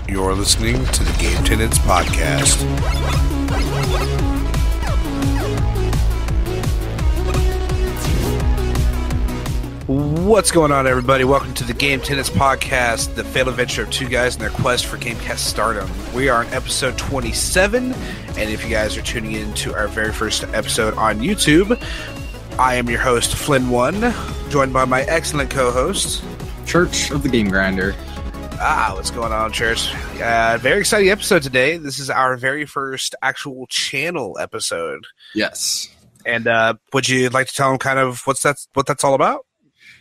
You're listening to the Game Tenants Podcast. What's going on, everybody? Welcome to the Game Tenants Podcast, the failed adventure of two guys and their quest for Gamecast stardom. We are on episode 27, and if you guys are tuning in to our very first episode on YouTube, I am your host, Flynn1, joined by my excellent co-host, Church of the Game Grinder. What's going on, Church? Very exciting episode today. This is our very first actual channel episode. Yes. And would you like to tell them kind of what that's all about?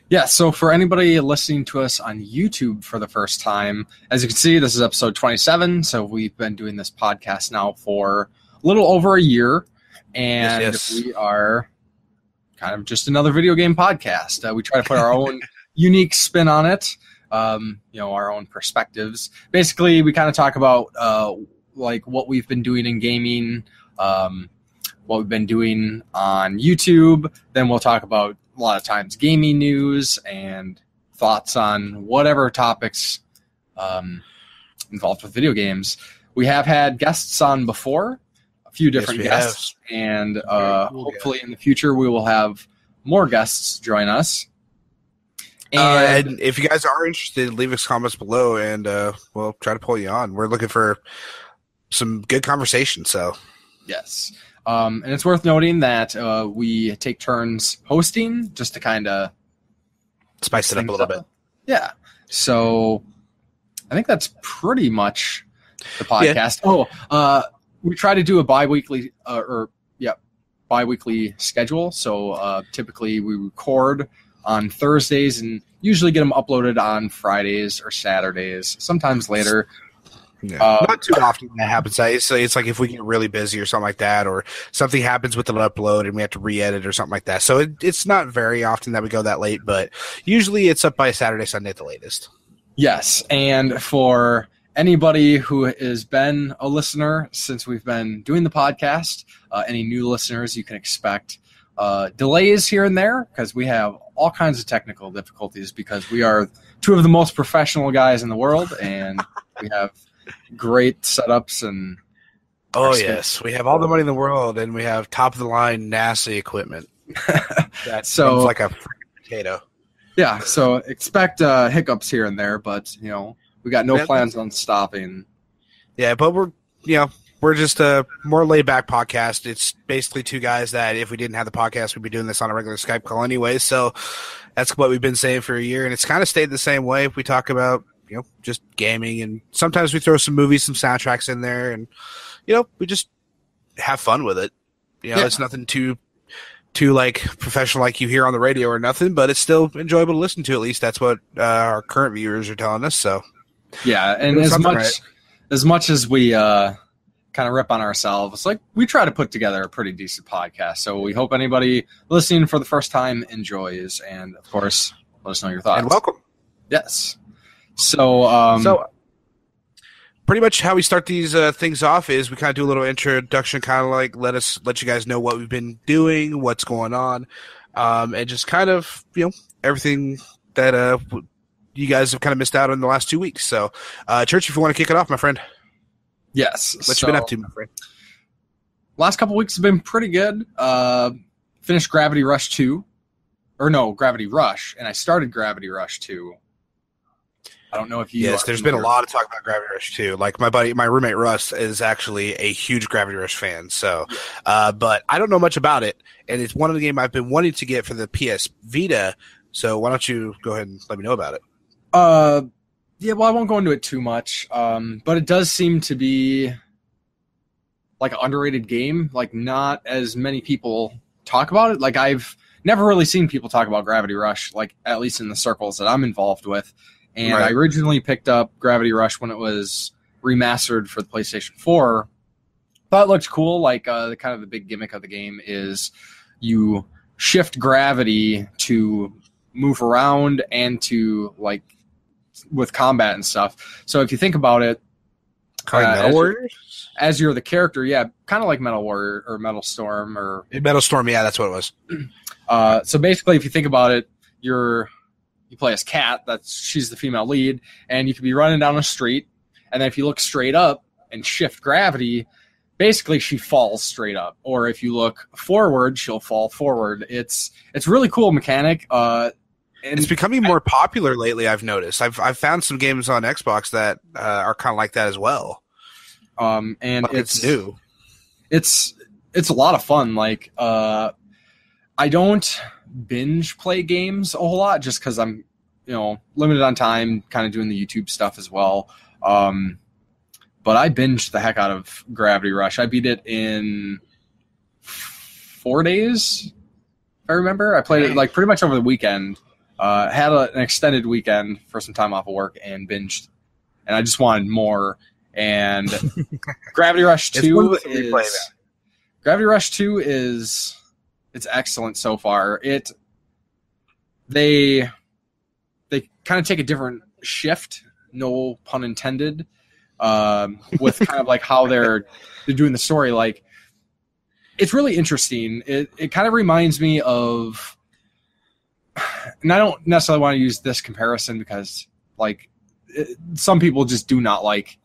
Yeah, so for anybody listening to us on YouTube for the first time, as you can see, this is episode 27, so we've been doing this podcast now for a little over a year, and yes. We are kind of just another video game podcast. We try to put our own unique spin on it, our own perspectives. Basically, we kind of talk about like what we've been doing in gaming, what we've been doing on YouTube, then we'll talk about a lot of times gaming news and thoughts on whatever topics involved with video games. We have had guests on before, a few different guests, and hopefully in the future we will have more guests join us. And if you guys are interested, leave us comments below, and we'll try to pull you on. We're looking for some good conversation, so. Yes. And it's worth noting that we take turns hosting just to kind of spice it up a little bit. Yeah. So I think that's pretty much the podcast. Yeah. We try to do a bi-weekly schedule. So typically we record on Thursdays and usually get them uploaded on Fridays or Saturdays, sometimes later. Yeah. Not too often that happens. It's like if we get really busy or something like that, or something happens with an upload and we have to re-edit or something like that. So it's not very often that we go that late, but usually it's up by Saturday, Sunday at the latest. Yes, and for anybody who has been a listener since we've been doing the podcast, any new listeners, you can expect delays here and there because we have all kinds of technical difficulties because we are two of the most professional guys in the world, and we have great setups and yes, we have all the money in the world, and we have top of the line NASA equipment. That sounds like a freaking potato. Yeah, so expect hiccups here and there, but we got no plans on stopping. Yeah, but we're just a more laid back podcast. It's basically two guys that if we didn't have the podcast, we'd be doing this on a regular Skype call anyway. So that's what we've been saying for a year, and it's kind of stayed the same way. We talk about just gaming, and sometimes we throw some movies, some soundtracks in there, and we just have fun with it. It's nothing too like professional like you hear on the radio or nothing, but it's still enjoyable to listen to. At least that's what our current viewers are telling us. So yeah, and as much as we kind of rip on ourselves, like we try to put together a pretty decent podcast. So we hope anybody listening for the first time enjoys, and of course, let us know your thoughts. And welcome. Yes. So pretty much how we start these things off is we kind of do a little introduction, kind of like let you guys know what we've been doing, what's going on, and just kind of everything that you guys have kind of missed out on the last 2 weeks. So, Church, if you want to kick it off, my friend. Yes. What you been up to, my friend? Last couple weeks have been pretty good. Finished Gravity Rush, and I started Gravity Rush 2. I don't know if you. Yes, there's been a lot of talk about Gravity Rush 2. Like my roommate Russ is actually a huge Gravity Rush fan. So, but I don't know much about it, and it's one of the games I've been wanting to get for the PS Vita. So why don't you go ahead and let me know about it? Yeah, well, I won't go into it too much, but it does seem to be like an underrated game. Like not as many people talk about it. Like I've never really seen people talk about Gravity Rush, like at least in the circles that I'm involved with. And right. I originally picked up Gravity Rush when it was remastered for the PlayStation 4. Thought it looked cool. Like the kind of the big gimmick of the game is you shift gravity to move around and to like with combat and stuff. So if you think about it, Metal Warriors? As you're the character, yeah, kind of like Metal Warrior or Metal Storm or Metal Storm. Yeah, that's what it was. So basically, if you think about it, you play as Kat. She's the female lead, and you could be running down a street, And then if you look straight up and shift gravity, basically she falls straight up. Or if you look forward, she'll fall forward. It's really cool mechanic. And it's becoming more popular lately, I've noticed. I've found some games on Xbox that are kind of like that as well. And like it's new. It's a lot of fun. Like, I don't binge play games a whole lot just because I'm, limited on time, kind of doing the YouTube stuff as well. But I binged the heck out of Gravity Rush. I beat it in 4 days, if I remember. I played it like pretty much over the weekend. Had an extended weekend for some time off of work and binged. And I just wanted more. And Gravity Rush 2 is it's excellent so far. They kind of take a different shift, no pun intended, with kind of like how they're doing the story. Like, it's really interesting. It kind of reminds me of, and I don't necessarily want to use this comparison because like some people just do not like,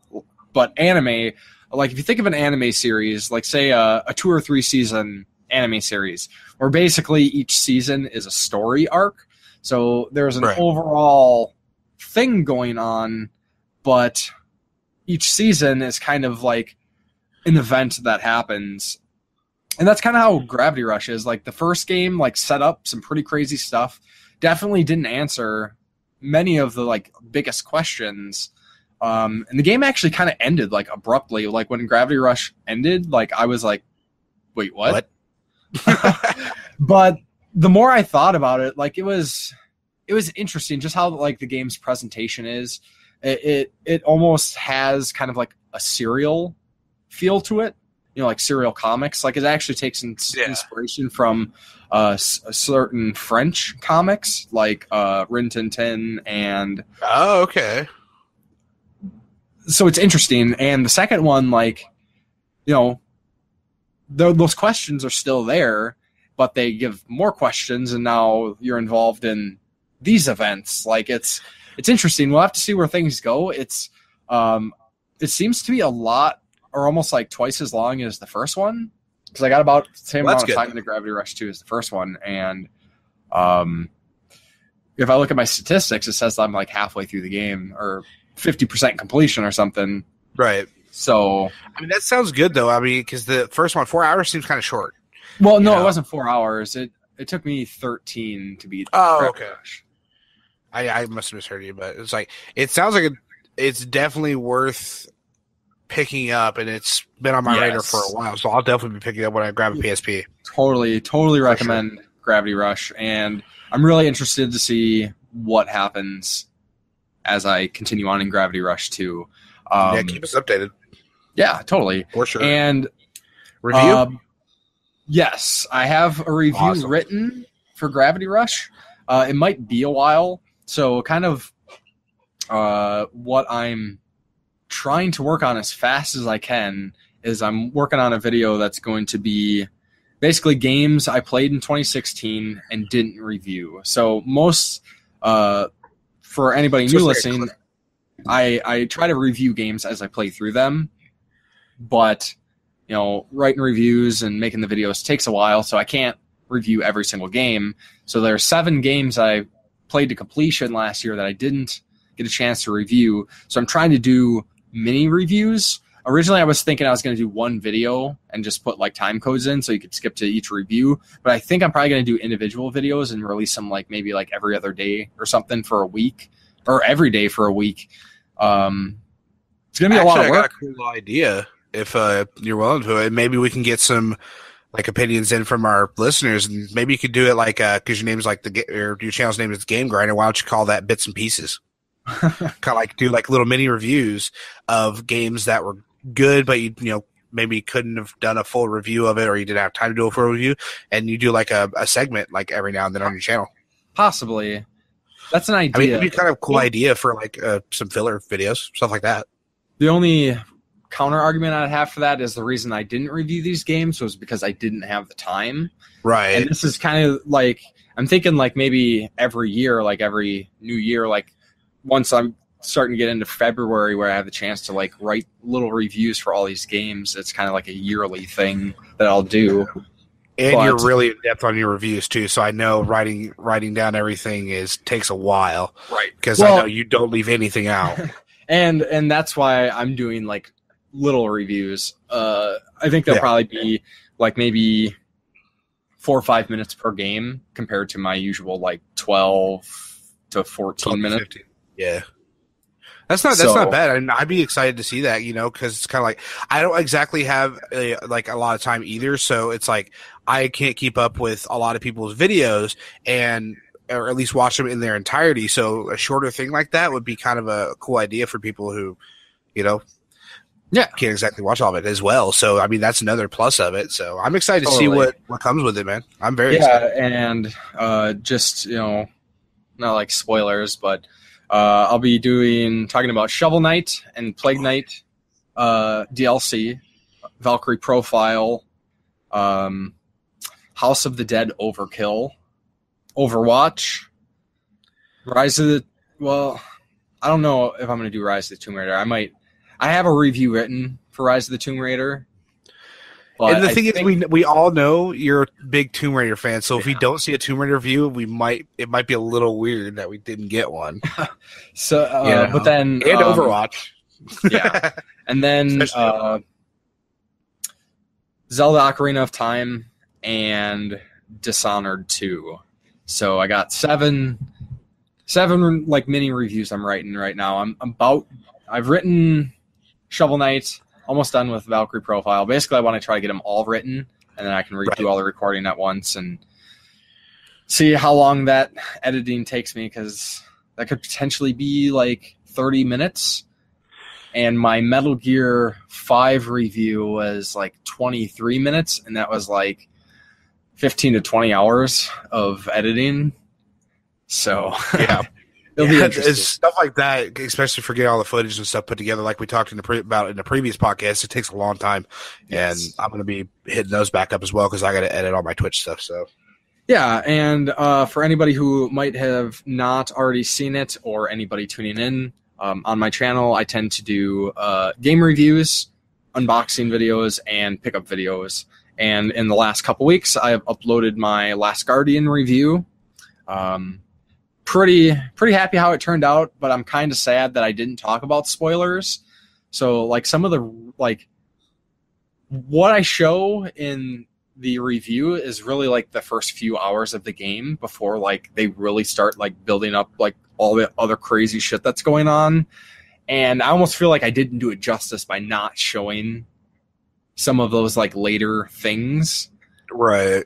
but anime, like if you think of an anime series, like say a 2 or 3 season anime series, where basically each season is a story arc. So there's an overall thing going on, but each season is kind of like an event that happens. And that's kind of how Gravity Rush is. Like the first game, like set up some pretty crazy stuff. Definitely didn't answer many of the like biggest questions. And the game actually kind of ended like abruptly. Like when Gravity Rush ended, like I was like, wait, what? But the more I thought about it, like it was interesting just how like the game's presentation is. It almost has kind of like a serial feel to it, like serial comics. Like it actually takes inspiration from certain French comics, like Rin Tin Tin and. Oh, okay. So it's interesting, and the second one, like, those questions are still there, but they give more questions, and now you're involved in these events. Like it's interesting. We'll have to see where things go. It seems to be a lot, or almost like twice as long as the first one, because I got about the same amount of time in the Gravity Rush 2 as the first one, and if I look at my statistics, it says I'm like halfway through the game, or 50% completion or something. Right. So I mean that sounds good though. I mean, because the first one, 4 hours seems kind of short. Well, no, it wasn't 4 hours. It took me 13 to beat. Oh, okay. Rush. I must have misheard you, but it's like it sounds like it's definitely worth picking up, and it's been on my radar for a while. So I'll definitely be picking up when I grab a PSP. Totally recommend Gravity Rush, and I'm really interested to see what happens as I continue on in Gravity Rush 2. Keep us updated. Yeah, totally. For sure. And review? Yes, I have a review written for Gravity Rush. It might be a while, so kind of what I'm trying to work on as fast as I can is I'm working on a video that's going to be basically games I played in 2016 and didn't review. So most... for anybody new listening, I try to review games as I play through them, but writing reviews and making the videos takes a while, so I can't review every single game. So there are 7 games I played to completion last year that I didn't get a chance to review. So I'm trying to do mini reviews. Originally, I was thinking I was going to do one video and just put like time codes in so you could skip to each review. But I think I'm probably going to do individual videos and release them like maybe like every other day or something for a week, or every day for a week. It's going to be a lot of work. I got a cool idea if you're willing to it. Maybe we can get some like opinions in from our listeners, and maybe you could do it like because your name's like your channel's name is Game Grinder. Why don't you call that Bits and Pieces? Kind of like do like little mini reviews of games that were good, but you maybe couldn't have done a full review of it, or you didn't have time to do a full review, and you do like a segment like every now and then on your channel. Possibly. That's an idea. I mean, it'd be kind of a cool idea for like some filler videos, stuff like that. The only counter argument I'd have for that is the reason I didn't review these games was because I didn't have the time. Right. And this is kind of like, I'm thinking like maybe every year, like every new year, like once I'm starting to get into February where I have the chance to like write little reviews for all these games. It's kind of like a yearly thing that I'll do. And you're really in depth on your reviews too, so I know writing down everything takes a while, right? Because I know you don't leave anything out, and that's why I'm doing like little reviews. I think they'll probably be like maybe 4 or 5 minutes per game compared to my usual like 12 to 14 minutes. 15. Yeah. That's not bad. And I'd be excited to see that, because it's kind of like I don't exactly have a lot of time either. So it's like I can't keep up with a lot of people's videos or at least watch them in their entirety. So a shorter thing like that would be kind of a cool idea for people who, can't exactly watch all of it as well. So I mean that's another plus of it. So I'm excited to see what comes with it, man. I'm very excited. And just not like spoilers, but. I'll be talking about Shovel Knight and Plague Knight DLC, Valkyrie Profile, House of the Dead Overkill, Overwatch, Rise of the... Well, I don't know if I'm going to do Rise of the Tomb Raider. I have a review written for Rise of the Tomb Raider. And the thing is, we all know you're a big Tomb Raider fan, so if we don't see a Tomb Raider review, it might be a little weird that we didn't get one. So, but then and Overwatch, yeah, and then Zelda Ocarina of Time and Dishonored 2. So I got seven like mini reviews I'm writing right now. I've written Shovel Knight. Almost done with Valkyrie Profile. Basically, I want to try to get them all written, and then I can redo all the recording at once and see how long that editing takes me, because that could potentially be like 30 minutes. And my Metal Gear 5 review was like 23 minutes, and that was like 15 to 20 hours of editing. So, yeah. It's stuff like that, especially for getting all the footage and stuff put together, like we talked about in the previous podcast. It takes a long time, and I'm going to be hitting those back up as well because I got to edit all my Twitch stuff. So, yeah, and for anybody who might have not already seen it, or anybody tuning in on my channel, I tend to do game reviews, unboxing videos, and pickup videos. And in the last couple weeks, I have uploaded my Last Guardian review. Pretty happy how it turned out, but I'm kind of sad that I didn't talk about spoilers. So like some of the what I show in the review is really like the first few hours of the game before like they really start like building up like all the other crazy shit that's going on. And I almost feel like I didn't do it justice by not showing some of those like later things. Right.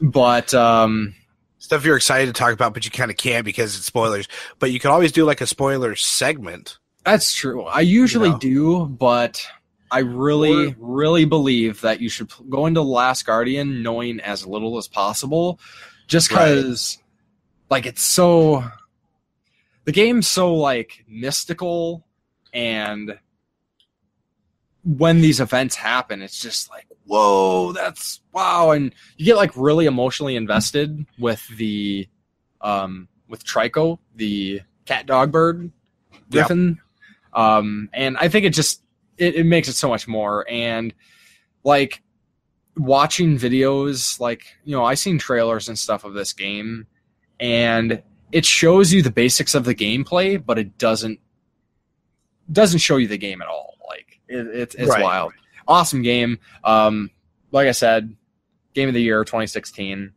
But stuff you're excited to talk about, but you kind of can't because it's spoilers. But you can always do like a spoiler segment. That's true. I usually do, but I really believe that you should go into Last Guardian knowing as little as possible, just because like it's so... The game's so like mystical, and when these events happen, it's just like, whoa, that's wow. And you get like really emotionally invested with the with Trico, the cat dog bird griffin. And I think it makes it so much more. And like watching videos, like, I seen trailers and stuff of this game, and it shows you the basics of the gameplay, but it doesn't show you the game at all. Like it's wild. Awesome game. Like I said, Game of the Year 2016.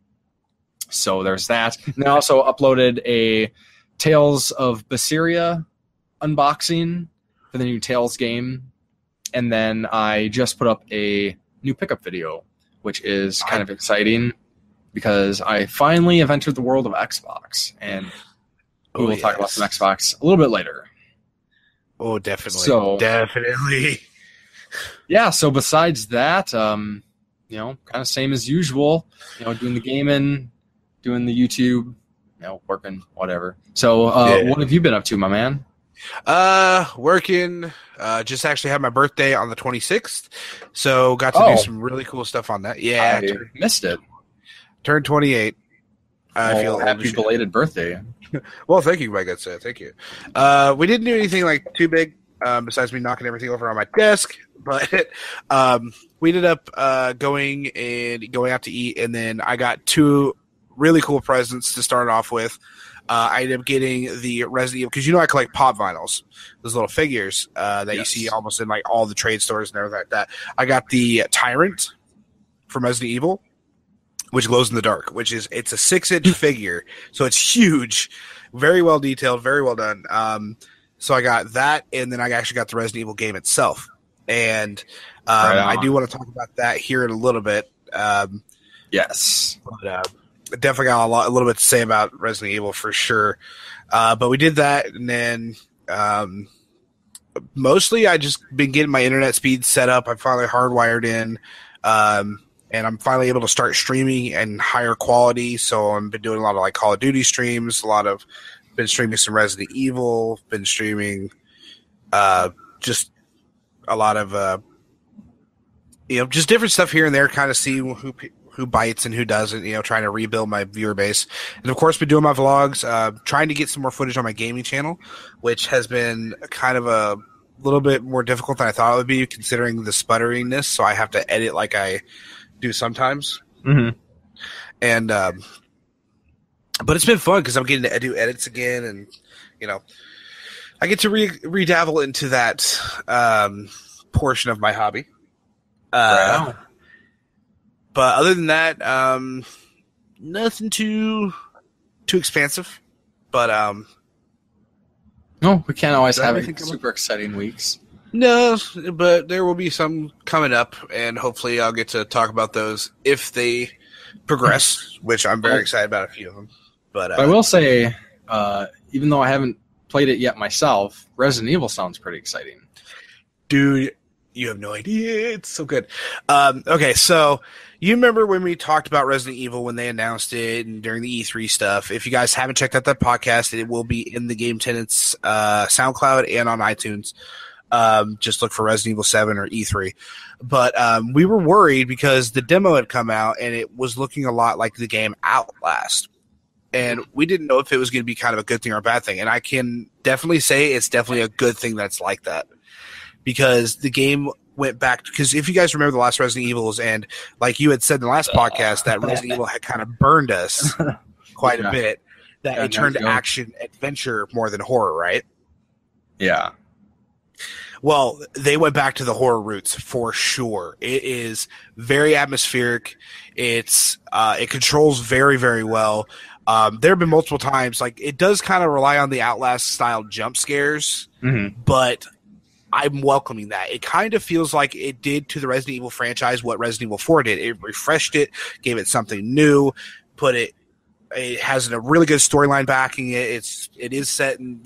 So there's that. And I also uploaded a Tales of Berseria unboxing for the new Tales game. And then I just put up a new pickup video, which is kind of exciting because I finally have entered the world of Xbox. And we will talk about some Xbox a little bit later. Oh, definitely. Definitely. Yeah, so besides that, kind of same as usual, doing the gaming, doing the YouTube, working, whatever. So what have you been up to, my man? Working, just actually had my birthday on the 26th, so got to do some really cool stuff on that. Yeah. I missed it. Turned 28. I feel happy belated birthday. Well, thank you, my good sir. Thank you. We didn't do anything like too big, besides me knocking everything over on my desk. But we ended up going out to eat, and then I got 2 really cool presents to start off with. I ended up getting the Resident Evil, because I collect pop vinyls, those little figures that you see almost in like all the trade stores and everything like that. I got the Tyrant from Resident Evil, which glows in the dark, it's a 6-inch figure, so it's huge, very well detailed, very well done. So I got that, and then I actually got the Resident Evil game itself, and I do want to talk about that here in a little bit. Yes, but definitely got a little bit to say about Resident Evil for sure. But we did that, and then mostly I just been getting my internet speed set up. I finally hardwired in. And I'm finally able to start streaming and higher quality. So I've been doing a lot of like Call of Duty streams, been streaming some Resident Evil, been streaming just a lot of just different stuff here and there, kind of see who bites and who doesn't, trying to rebuild my viewer base. And of course, been doing my vlogs, trying to get some more footage on my gaming channel, which has been kind of a little bit more difficult than I thought it would be, considering the sputteriness. So I have to edit like I do sometimes. Mm-hmm. And but it's been fun because I'm getting to do edits again, and I get to redabble into that portion of my hobby. Right. But other than that, nothing too expansive. But no, we can't always have super exciting weeks. No, but there will be some coming up, and hopefully I'll get to talk about those if they progress, which I'm very excited about a few of them. But I will say, even though I haven't played it yet myself, Resident Evil sounds pretty exciting. Dude, you have no idea. It's so good. Okay, so you remember when we talked about Resident Evil when they announced it and during the E3 stuff? If you guys haven't checked out that podcast, it will be in the Game Tenants Soundcloud and on iTunes. Just look for Resident Evil 7 or E3. But we were worried because the demo had come out and it was looking a lot like the game Outlast. And we didn't know if it was going to be kind of a good thing or a bad thing. And I can definitely say it's definitely a good thing that's like that. Because the game went back, because if you guys remember the last Resident Evils, and like you had said in the last podcast, that Resident Evil had kind of burned us quite a bit, that it turned to action adventure more than horror, right? Yeah. Well, they went back to the horror roots for sure. It is very atmospheric. It controls very, very well. There have been multiple times, like it does kind of rely on the Outlast style jump scares, but I'm welcoming that. It kind of feels like it did to the Resident Evil franchise what Resident Evil 4 did. It refreshed it, gave it something new, it has a really good storyline backing it. It is set in,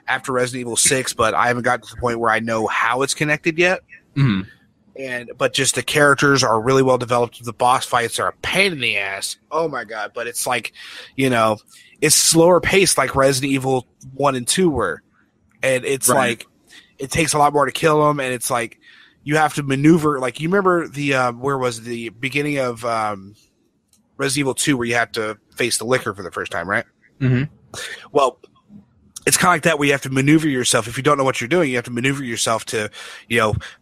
after Resident Evil 6, but I haven't gotten to the point where I know how it's connected yet. Mm-hmm. But just the characters are really well developed. The boss fights are a pain in the ass. Oh my god! But it's like, it's slower paced like Resident Evil 1 and 2 were, and it's like it takes a lot more to kill them, and it's like you have to maneuver. Like you remember where was the beginning of Resident Evil 2 where you had to face the liquor for the first time, right? Mm-hmm. Well, it's kind of like that where you have to maneuver yourself. If you don't know what you're doing, you have to maneuver yourself to,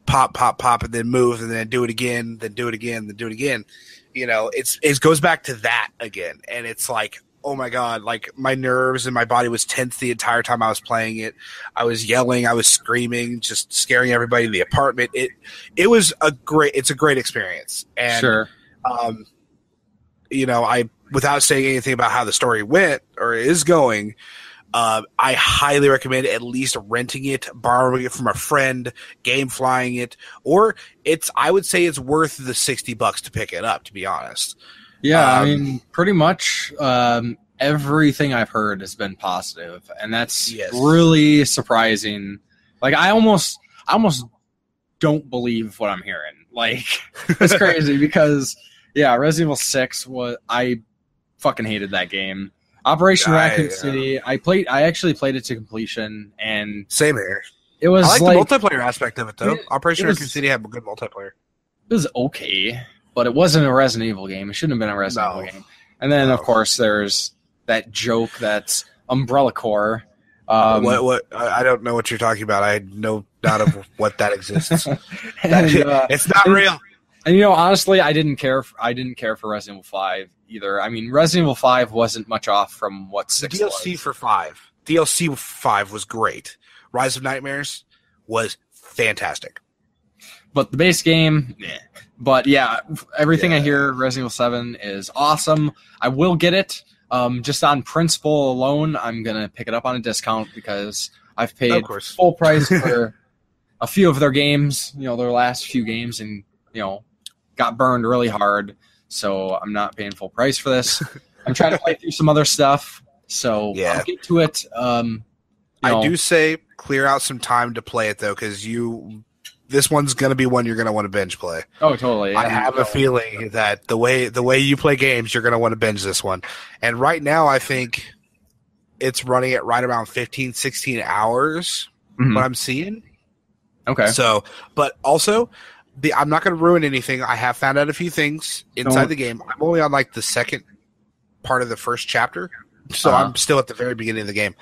pop, pop, pop, and then move, and then do it again, then do it again, then do it again. It goes back to that again. And it's like, oh my God, like my nerves and my body was tense the entire time I was playing it. I was yelling, I was screaming, just scaring everybody in the apartment. It's a great experience. And, sure. Without saying anything about how the story went or is going, I highly recommend at least renting it, borrowing it from a friend, game flying it, or I would say it's worth the $60 to pick it up, to be honest. Yeah, I mean, pretty much everything I've heard has been positive, and that's really surprising. Like, I almost don't believe what I'm hearing. Like, it's crazy because, Resident Evil 6 I fucking hated that game. Operation Raccoon City, I actually played it to completion, and same here. It was I like the multiplayer aspect of it, though. Operation Raccoon City had a good multiplayer. It was okay, but it wasn't a Resident Evil game. It shouldn't have been a Resident Evil game. And then, of course, there's that joke that's Umbrella Corps. What? I don't know what you're talking about. I know not of what that exists. It's not real. And honestly, I didn't care for Resident Evil 5 either. I mean, Resident Evil 5 wasn't much off from what 6 was. DLC for 5. DLC 5 was great. Rise of Nightmares was fantastic. But the base game, meh. But yeah, everything I hear Resident Evil 7 is awesome. I will get it. Just on principle alone, I'm going to pick it up on a discount because I've paid full price for a few of their games, their last few games, and, got burned really hard. So I'm not paying full price for this. I'm trying to play through some other stuff. So I'll get to it. I do say clear out some time to play it, though, because this one's going to be one you're going to want to binge play. Oh, totally. I have a feeling that the way you play games, you're going to want to binge this one. And right now, I think it's running at right around 15, 16 hours, what I'm seeing. Okay. So, but also, I'm not going to ruin anything. I have found out a few things inside the game. I'm only on like the second part of the first chapter, so I'm still at the very beginning of the game.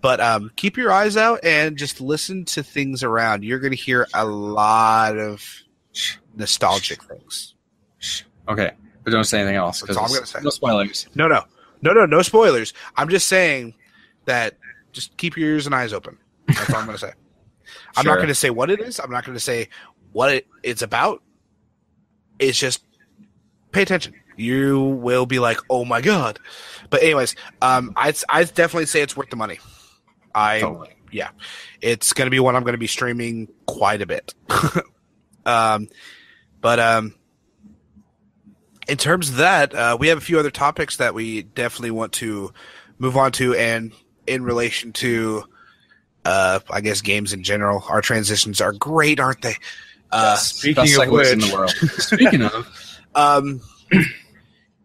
But keep your eyes out and just listen to things around. You're going to hear a lot of nostalgic things. Okay, but don't say anything else. That's all I'm going to say. No spoilers. No spoilers. I'm just saying that just keep your ears and eyes open. That's all I'm going to say. I'm not going to say what it is. I'm not going to say what it's about. It's just pay attention. You will be like, oh my God. But anyways, I'd definitely say it's worth the money. Yeah, it's going to be one I'm going to be streaming quite a bit. But in terms of that, we have a few other topics that we definitely want to move on to, and in relation to, I guess, games in general, our transitions are great, aren't they? Speaking of which, in the world. Speaking of,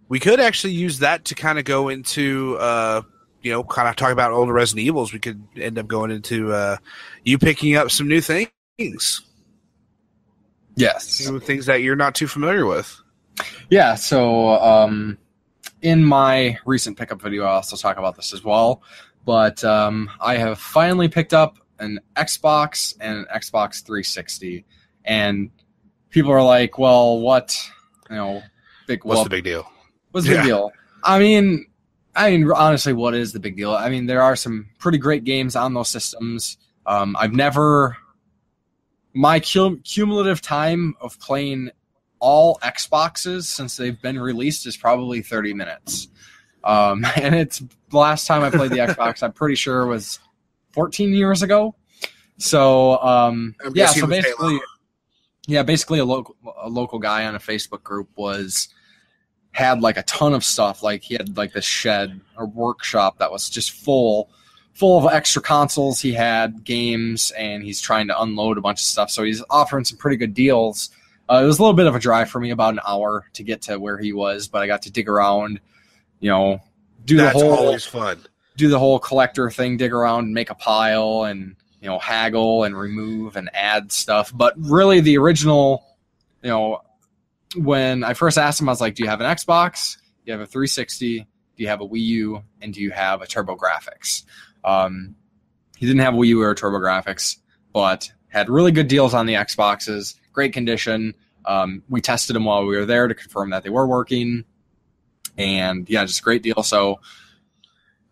we could actually use that to kind of go into, kind of talk about older Resident Evils. We could end up going into you picking up some new things. Yes. Some things that you're not too familiar with. Yeah, so in my recent pickup video, I'll also talk about this as well. But I have finally picked up an Xbox and an Xbox 360. And people are like, well, what, what's the big deal? What's the big deal? I mean, honestly, what is the big deal? I mean, there are some pretty great games on those systems. My cumulative time of playing all Xboxes since they've been released is probably 30 minutes. And it's the last time I played the Xbox, I'm pretty sure was 14 years ago. So, basically a local guy on a Facebook group had like a ton of stuff. Like he had like this shed or workshop that was just full of extra consoles. He had games, and he's trying to unload a bunch of stuff. So he's offering some pretty good deals. It was a little bit of a drive for me, about an hour to get to where he was, but I got to dig around, That's always fun. Do the whole collector thing, dig around and make a pile and, haggle and remove and add stuff. But really the original, when I first asked him, I was like, do you have an Xbox? Do you have a 360? Do you have a Wii U? And do you have a TurboGrafx? He didn't have a Wii U or TurboGrafx, but had really good deals on the Xboxes. Great condition. We tested them while we were there to confirm that they were working. And yeah, just a great deal. So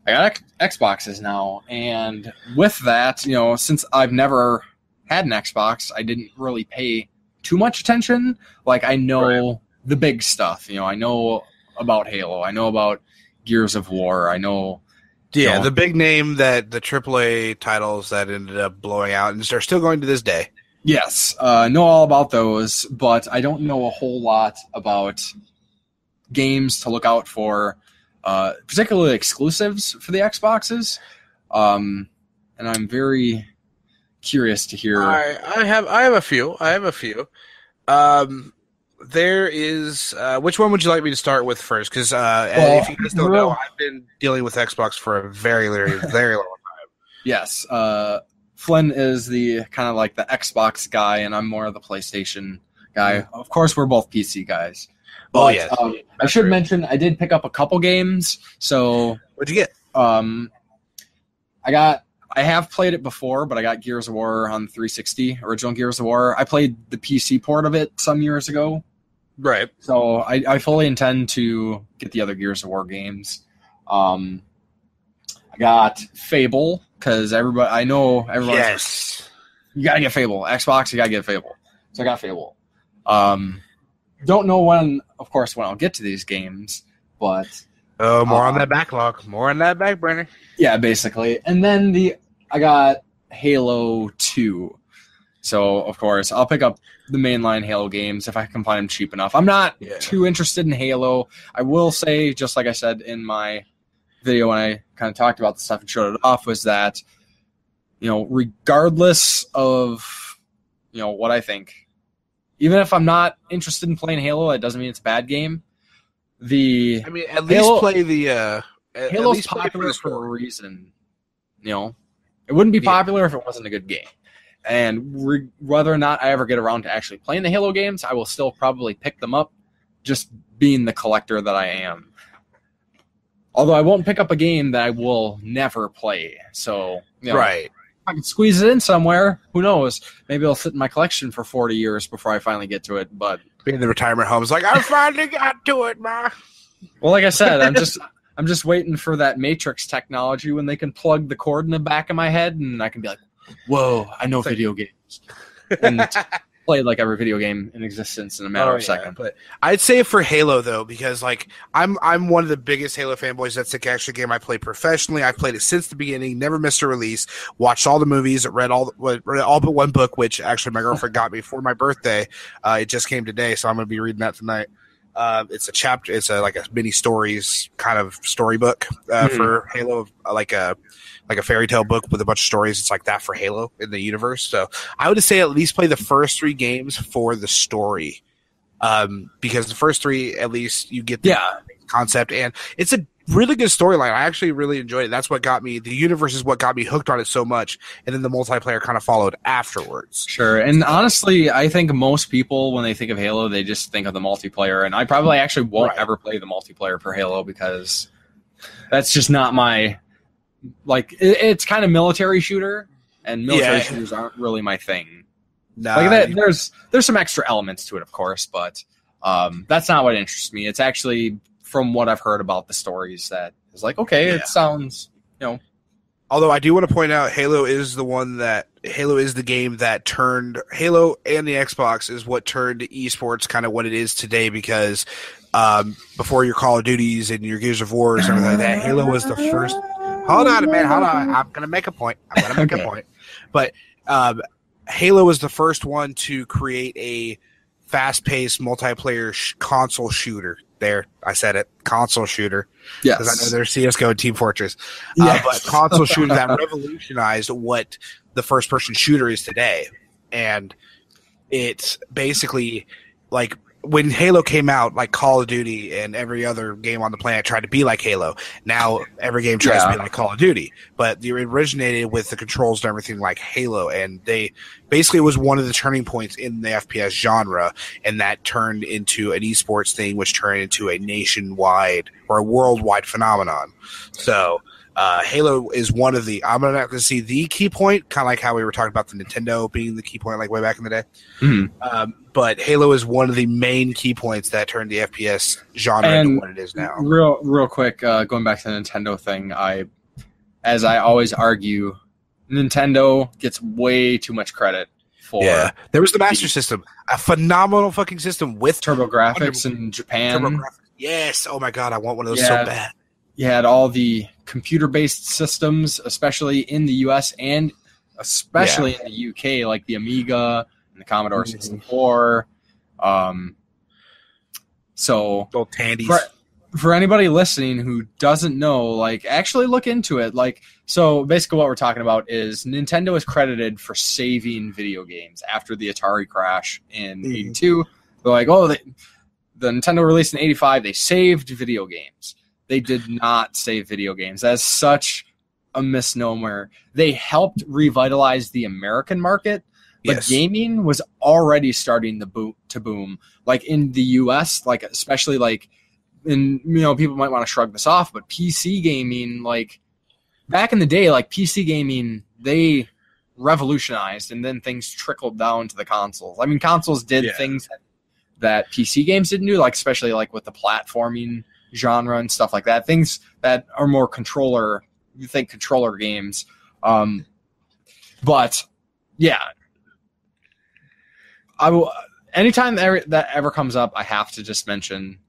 I got Xboxes now. And with that, since I've never had an Xbox, I didn't really pay too much attention. Like, I know the big stuff. I know about Halo. I know about Gears of War. I know... Yeah, the big name, that the AAA titles that ended up blowing out and are still going to this day. Yes, know all about those, but I don't know a whole lot about games to look out for, particularly exclusives for the Xboxes. And I'm very curious to hear. I have a few. There is. Which one would you like me to start with first? Because if you guys don't know, I've been dealing with Xbox for a very, very, very long time. Yes. Flynn is the kind of like the Xbox guy, and I'm more of the PlayStation guy. Of course, we're both PC guys. But yeah. I should mention I did pick up a couple games. So what'd you get? I have played it before, but I got Gears of War on 360, original Gears of War. I played the PC port of it some years ago. Right. So I fully intend to get the other Gears of War games. I got Fable, because I know everyone's Yes. you gotta get Fable. Xbox, you gotta get Fable. So I got Fable. Don't know when I'll get to these games, but more on that backlog. More on that back burner. yeah, basically. And then I got Halo 2. So, of course, I'll pick up the mainline Halo games if I can find them cheap enough. I'm not too interested in Halo. I will say, just like I said in my video when I kind of talked about the stuff and showed it off, was that, regardless of, what I think, even if I'm not interested in playing Halo, that doesn't mean it's a bad game. At least play the... Halo's popular for a reason. It wouldn't be popular if it wasn't a good game. And whether or not I ever get around to actually playing the Halo games, I will still probably pick them up, just being the collector that I am. Although I won't pick up a game that I will never play. So, right. If I can squeeze it in somewhere, who knows? Maybe it'll sit in my collection for 40 years before I finally get to it. But being in the retirement home is like, I finally got to it, ma. Well, like I said, I'm just waiting for that Matrix technology when they can plug the cord in the back of my head and I can be like, whoa, I know video games. And play like every video game in existence in a matter of seconds. But I'd say for Halo though, because like I'm one of the biggest Halo fanboys. That's the actual game I play professionally. I've played it since the beginning, never missed a release, watched all the movies, read all but one book, which actually my girlfriend got me for my birthday. It just came today, so I'm gonna be reading that tonight. It's a chapter. It's like a mini stories kind of storybook for Halo, like a fairy tale book with a bunch of stories. It's like that for Halo in the universe. So I would say at least play the first 3 games for the story, because the first 3 at least you get the concept, and it's a really good storyline. I actually really enjoyed it. That's what got me. The universe is what got me hooked on it so much, and then the multiplayer kind of followed afterwards. Sure, and honestly, I think most people, when they think of Halo, they just think of the multiplayer, and I probably actually won't ever play the multiplayer for Halo because that's just not my... Like, it's kind of military shooter, and military shooters aren't really my thing. Nah, like there's some extra elements to it, of course, but that's not what interests me. It's actually... from what I've heard about the stories, that is like, okay, it sounds, Although I do want to point out, Halo is the game that turned Halo, and the Xbox is what turned esports kind of what it is today, because before your Call of Duties and your Gears of War and everything like that, Halo was the first. Hold on a minute, hold on. I'm going to make a point. But Halo was the first one to create a fast-paced multiplayer console shooter. There, I said it. Console shooter. Yes. Because I know there's CSGO and Team Fortress. Yes. But console shooter that revolutionized what the first-person shooter is today. And it's basically like when Halo came out, like Call of Duty and every other game on the planet tried to be like Halo. Now every game tries to be like Call of Duty. But it originated with the controls and everything like Halo. And they basically was one of the turning points in the FPS genre. And that turned into an esports thing, which turned into a nationwide or a worldwide phenomenon. So Halo is one of the, I'm not going to see the key point, kind of like how we were talking about the Nintendo being the key point like way back in the day. Mm-hmm. But Halo is one of the main key points that turned the FPS genre into what it is now. Real quick, going back to the Nintendo thing, as I always argue, Nintendo gets way too much credit for. Yeah, there was the Master System, a phenomenal fucking system with TurboGrafx in Japan. TurboGrafx. Yes, oh my god, I want one of those so bad. You had all the computer-based systems, especially in the US and especially in the UK, like the Amiga and the Commodore 64. So old Tandies. For anybody listening who doesn't know, like, actually look into it. Like, so basically what we're talking about is Nintendo is credited for saving video games after the Atari crash in 82. They're like, the Nintendo released in 85, they saved video games. They did not save video games. That's such a misnomer. They helped revitalize the American market, But Yes. gaming was already starting to boom. Like in the US, like especially like people might want to shrug this off, but PC gaming, like back in the day, like PC gaming, they revolutionized, and then things trickled down to the consoles. I mean, consoles did things that PC games didn't do, like especially like with the platforming genre and stuff like that. Things that are more controller games. But yeah, I will. Anytime that ever comes up, I have to just mention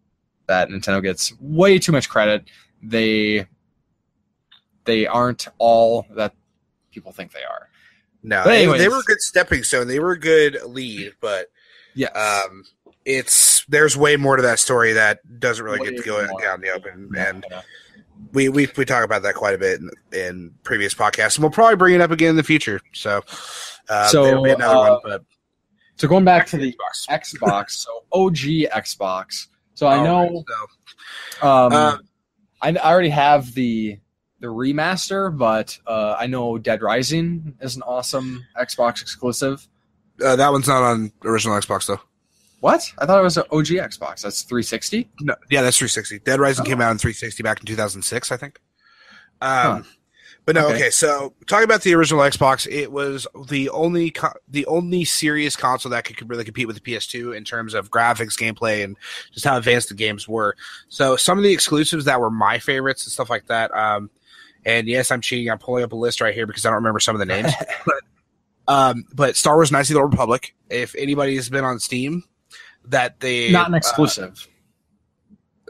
that Nintendo gets way too much credit. They aren't all that people think they are. No, but anyways, they were a good stepping stone. They were a good lead, but there's way more to that story that doesn't really get to go down the open. And we talk about that quite a bit in previous podcasts, and we'll probably bring it up again in the future. So there'll be another one. But so going back to the Xbox, so OG Xbox. So I know, I already have the remaster, but I know Dead Rising is an awesome Xbox exclusive. That one's not on original Xbox though. What? I thought it was an OG Xbox. That's 360? No, yeah, that's 360. Dead Rising came out in 360 back in 2006, I think. But no, okay. So talking about the original Xbox, it was the only serious console that could really compete with the PS2 in terms of graphics, gameplay, and just how advanced the games were. So some of the exclusives that were my favorites and stuff like that. And yes, I'm cheating. I'm pulling up a list right here because I don't remember some of the names. But Star Wars: Knights of the Old Republic. If anybody's been on Steam, not an exclusive.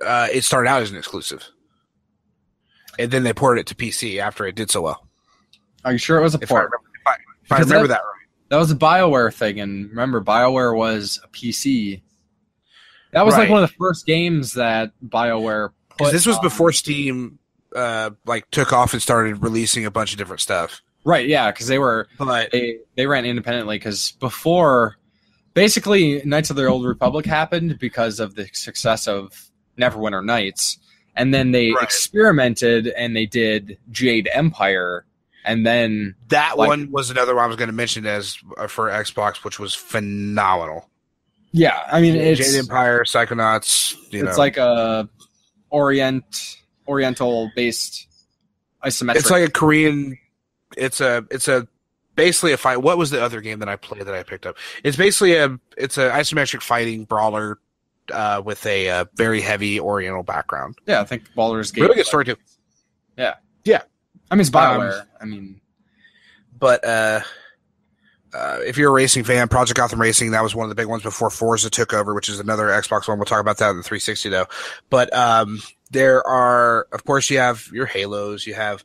It started out as an exclusive. And then they ported it to PC after it did so well. Are you sure it was a port? If I remember that right. That was a BioWare thing, and remember, BioWare was a PC. That was like one of the first games that BioWare put. This was before Steam took off and started releasing a bunch of different stuff. Right, yeah, because they ran independently, because before, basically, Knights of the Old Republic happened because of the success of Neverwinter Nights. And then they experimented and they did Jade Empire, and then that one was another one I was going to mention as for Xbox, which was phenomenal. Yeah, I mean, it's Jade Empire, Psychonauts. It's like a Oriental based isometric. It's like a Korean. It's a basically a fight. What was the other game that I played that I picked up? It's basically it's an isometric fighting brawler. With a very heavy Oriental background. Yeah, I think Baldur's Gate. Really good story too. Yeah. Yeah. I mean, it's BioWare. But if you're a racing fan, Project Gotham Racing, that was one of the big ones before Forza took over, which is another Xbox one. We'll talk about that in the 360 though. But there are, of course, you have your Halos, you have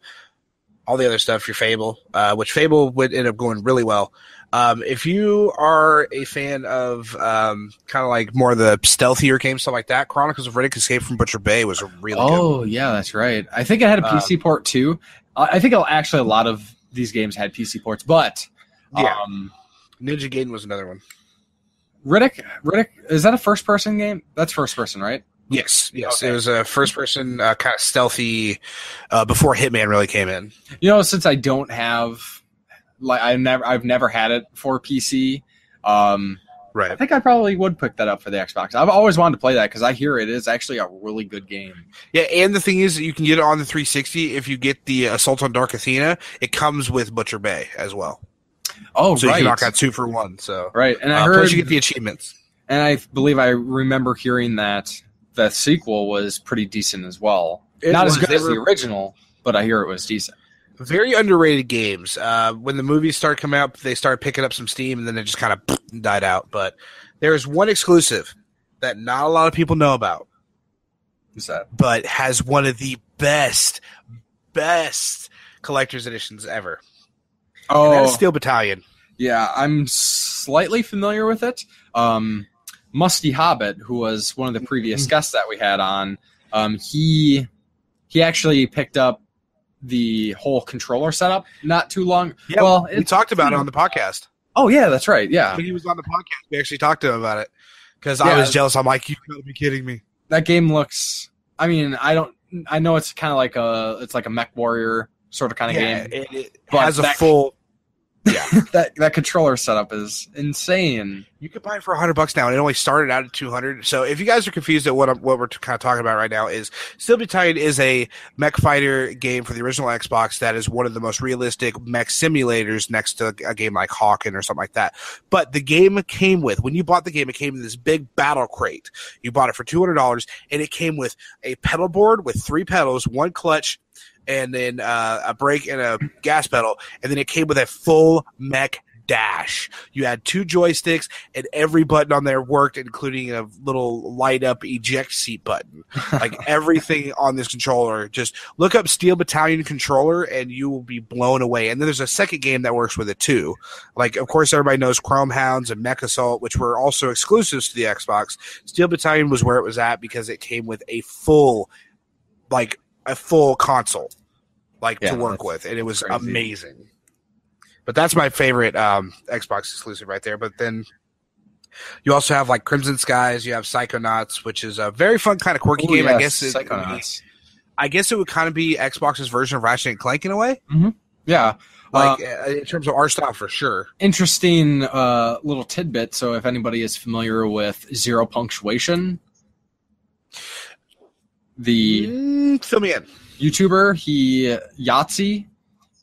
all the other stuff, your Fable, which Fable would end up going really well. If you are a fan of kind of like more of the stealthier games, stuff like that, Chronicles of Riddick: Escape from Butcher Bay was a really good. Oh, yeah, that's right. I think it had a PC port too. I think actually a lot of these games had PC ports, but Ninja Gaiden was another one. Riddick, is that a first-person game? That's first-person, right? Yes. Okay. It was a first-person kind of stealthy before Hitman really came in. Since I don't have. I've never had it for PC. Right. I think I probably would pick that up for the Xbox. I've always wanted to play that because I hear it is actually a really good game. Yeah, and the thing is that you can get it on the 360 if you get the Assault on Dark Athena. It comes with Butcher Bay as well. Oh, so you can knock out 2 for 1. So and I heard plus you get the achievements. And I believe I remember hearing that the sequel was pretty decent as well. Not as good as the original, but I hear it was decent. Very underrated games. When the movies started coming out, they started picking up some steam, and then it just kind of died out. But there is one exclusive that not a lot of people know about. What's that? But has one of the best collector's editions ever. Oh, and that is Steel Battalion. Yeah, I'm slightly familiar with it. Musty Hobbit, who was one of the previous guests that we had on, he actually picked up the whole controller setup not too long. Yeah, well, we talked about it on the podcast. Oh yeah, that's right. Yeah, when he was on the podcast, we actually talked to him about it because I was jealous. I'm like, you gotta be kidding me. That game looks. I mean, I know it's kind of like a mech warrior sort of kind of game. It has a full Yeah. that controller setup is insane. You can buy it for $100 now, and it only started out at $200. So if you guys are confused at what we're kind of talking about right now, is Steel Battalion is a mech fighter game for the original Xbox that is one of the most realistic mech simulators next to a game like Hawken or something like that. But the game came with, when you bought the game, it came in this big battle crate. You bought it for $200, and it came with a pedal board with 3 pedals, 1 clutch, and then a brake and a gas pedal, and then it came with a full mech dash. You had 2 joysticks, and every button on there worked, including a little light-up eject seat button. Like, everything on this controller. Just look up Steel Battalion controller, and you will be blown away. And then there's a second game that works with it, too. Like, of course, everybody knows Chrome Hounds and Mech Assault, which were also exclusives to the Xbox. Steel Battalion was where it was at because it came with a full console, to work with, and it was crazy. Amazing. But that's my favorite Xbox exclusive right there. But then you also have like Crimson Skies, you have Psychonauts, which is a very fun kind of quirky game. Yes, Psychonauts. I guess it would kind of be Xbox's version of Ratchet and Clank in a way. Mm-hmm. Yeah. In terms of art style, for sure. Interesting little tidbit. So if anybody is familiar with Zero Punctuation, the fill me in. YouTuber, Yahtzee,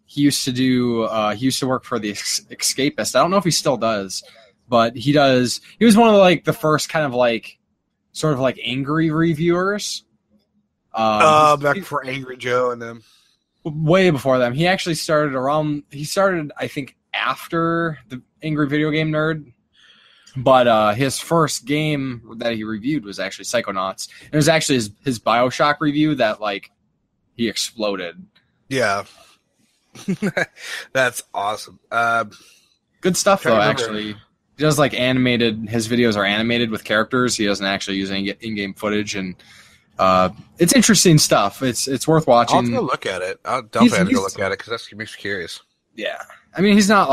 he used to work for the Escapist. I don't know if he still does, but he was one of the first kind of angry reviewers. Back before Angry Joe and them. Way before them. He actually started I think after the Angry Video Game Nerd. But his first game that he reviewed was actually Psychonauts. It was actually his BioShock review that he exploded. Yeah. That's awesome. Good stuff though, actually. He does animated, his videos are animated with characters. He doesn't actually use any in-game footage, and it's interesting stuff. It's worth watching. I'll have to go look at it. I'll definitely have to go look at it because that makes me curious. Yeah. I mean, he's not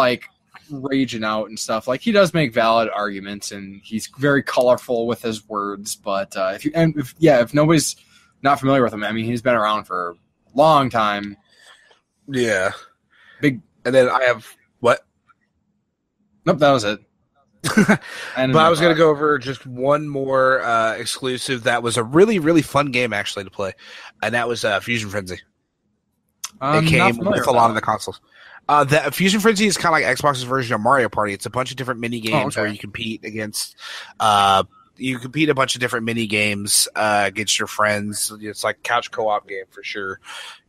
raging out and stuff. He does make valid arguments, and he's very colorful with his words, but if nobody's not familiar with him, I mean, he's been around for a long time. Yeah. Big. And then I have what? Nope, that was it. But I was going to go over just one more exclusive that was a really, really fun game actually to play, and that was Fusion Frenzy. It came with a lot of the consoles. The Fusion Frenzy is kind of like Xbox's version of Mario Party. It's a bunch of different mini games where you compete against. You compete a bunch of different mini games against your friends. It's like couch co-op game for sure,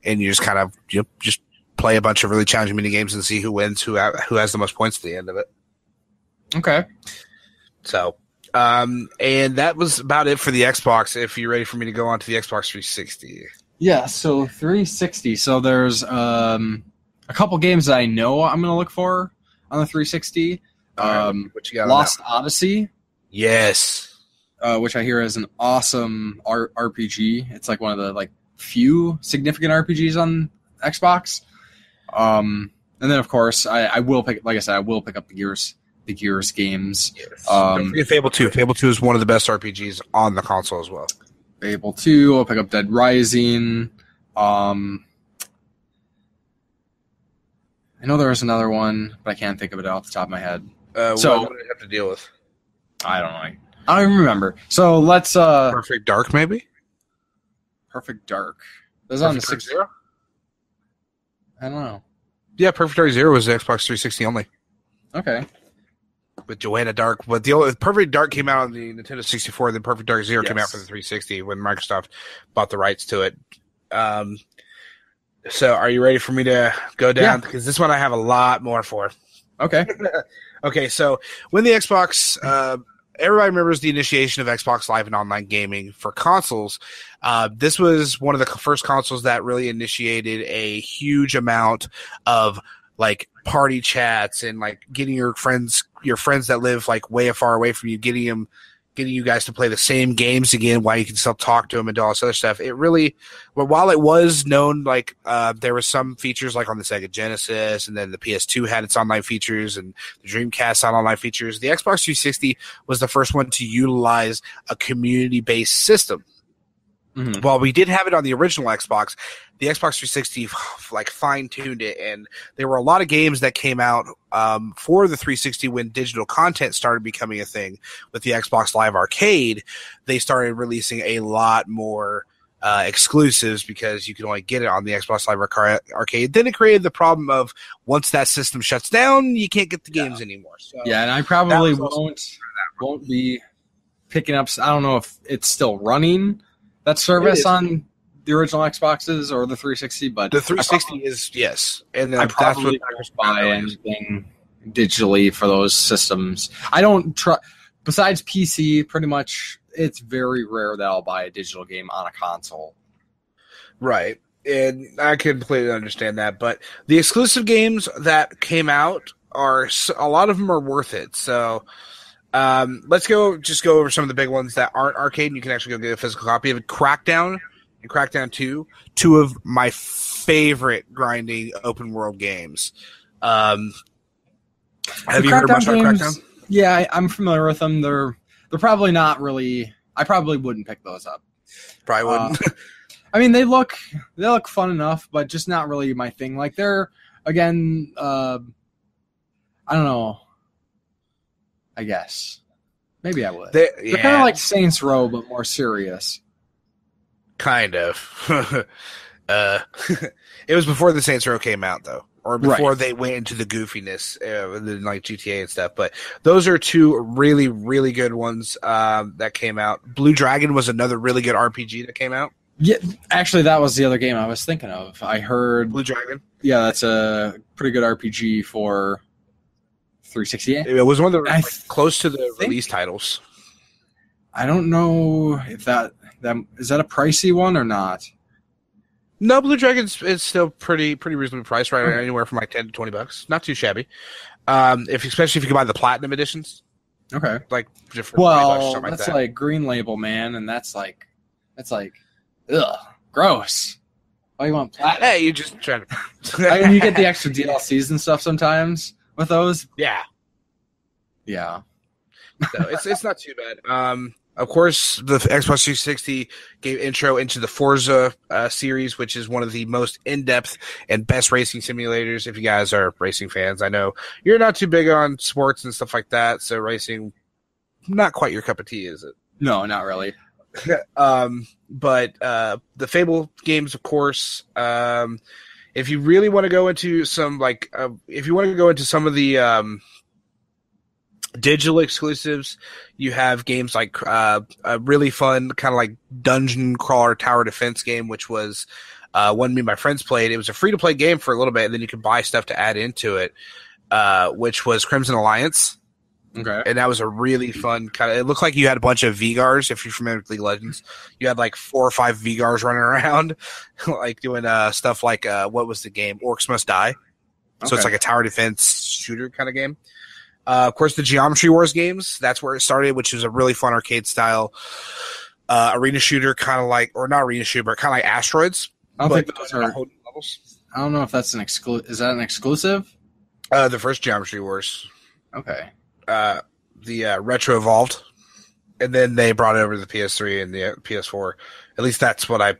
and you just kind of just play a bunch of really challenging mini games and see who wins, who has the most points at the end of it. Okay. So, and that was about it for the Xbox. If you're ready for me to go on to the Xbox 360. Yeah. So 360. So there's a couple games that I know I'm going to look for on the 360. What you got? Lost Odyssey. Yes. Which I hear is an awesome RPG. It's one of the few significant RPGs on Xbox. And then of course I will pick, like I said, I will pick up the Gears games. Yes. Don't forget Fable 2. Fable 2 is one of the best RPGs on the console as well. Fable 2. I'll pick up Dead Rising. I know there was another one, but I can't think of it off the top of my head. What do you have to deal with? I don't know. I don't even remember. So let's Perfect Dark, maybe? Perfect Dark. That's on the 60. Zero? I don't know. Yeah, Perfect Dark Zero was the Xbox 360 only. Okay. With Joanna Dark. But the Perfect Dark came out on the Nintendo 64, then Perfect Dark Zero came out for the 360 when Microsoft bought the rights to it. So are you ready for me to go down? Because this one I have a lot more for. Okay. Okay, so when the Xbox... everybody remembers the initiation of Xbox Live and online gaming for consoles. This was one of the first consoles that really initiated a huge amount of party chats and getting your friends that live way far away from you, getting you guys to play the same games again while you can still talk to them and do all this other stuff. It really, while it was known, there was some features on the Sega Genesis, and then the PS2 had its online features, and the Dreamcast had online features. The Xbox 360 was the first one to utilize a community-based system. While we did have it on the original Xbox, the Xbox 360 like fine-tuned it, and there were a lot of games that came out for the 360 when digital content started becoming a thing with the Xbox Live Arcade. They started releasing a lot more exclusives because you could only get it on the Xbox Live Arcade. Then it created the problem of once that system shuts down, you can't get the games anymore. So and I probably won't be picking up. I don't know if it's still running that service on the original Xboxes or the 360, but the 360 is yes, and I probably won't buy anything digitally for those systems. I don't try. Besides PC, pretty much it's very rare that I'll buy a digital game on a console. Right, and I completely understand that. But the exclusive games that came out are a lot of them are worth it. So. Let's go over some of the big ones that aren't arcade, and you can actually go get a physical copy of it. Crackdown and Crackdown 2, two of my favorite grinding open world games. Have you heard much about Crackdown? Yeah, I'm familiar with them. They're probably not really. I probably wouldn't pick those up. Probably wouldn't. I mean, they look fun enough, but just not really my thing. Like they're again, I don't know. I guess. Maybe I would. They're kind of like Saints Row, but more serious. Kind of. It was before the Saints Row came out, though. Or before they went into the goofiness, like GTA and stuff. But those are two really, really good ones that came out. Blue Dragon was another really good RPG that came out. Yeah, actually, that was the other game I was thinking of. I heard... Blue Dragon? Yeah, that's a pretty good RPG for... 360. It was one of the close to the release titles. I don't know if that is that a pricey one or not. No, Blue Dragon's is still pretty reasonably priced, right? Anywhere from like $10 to $20. Not too shabby. Especially if you can buy the platinum editions. Okay. Like $20 or something that's like that. like Green Label, man, and that's like ugh, gross. Why you want platinum? Hey, you just trying to. I mean, you get the extra DLCs and stuff sometimes. With those, yeah. So it's not too bad. Of course, the Xbox 360 gave intro into the Forza series, which is one of the most in-depth and best racing simulators. If you guys are racing fans, I know you're not too big on sports and stuff like that, so racing not quite your cup of tea, is it? No, not really. But the Fable games, of course. If you really want to go into some if you want to go into some of the digital exclusives, you have games like a really fun kind of like dungeon crawler tower defense game, which was one me and my friends played. It was a free to play game for a little bit, and then you could buy stuff to add into it, which was Crimson Alliance. Okay. And that was a really fun kind of. It looked like you had a bunch of Vigars. If you're familiar with League of Legends, you had like 4 or 5 Vigars running around, like doing stuff like what was the game? Orcs Must Die. So it's like a tower defense shooter kind of game. Of course, the Geometry Wars games. That's where it started, which is a really fun arcade style arena shooter, kind of like, or not arena shooter, but kind of like Asteroids. I don't think those are levels. I don't know if that's an exclusive. Is that an exclusive? The first Geometry Wars. Okay. The Retro Evolved, and then they brought it over to the PS3 and the PS4. At least that's what I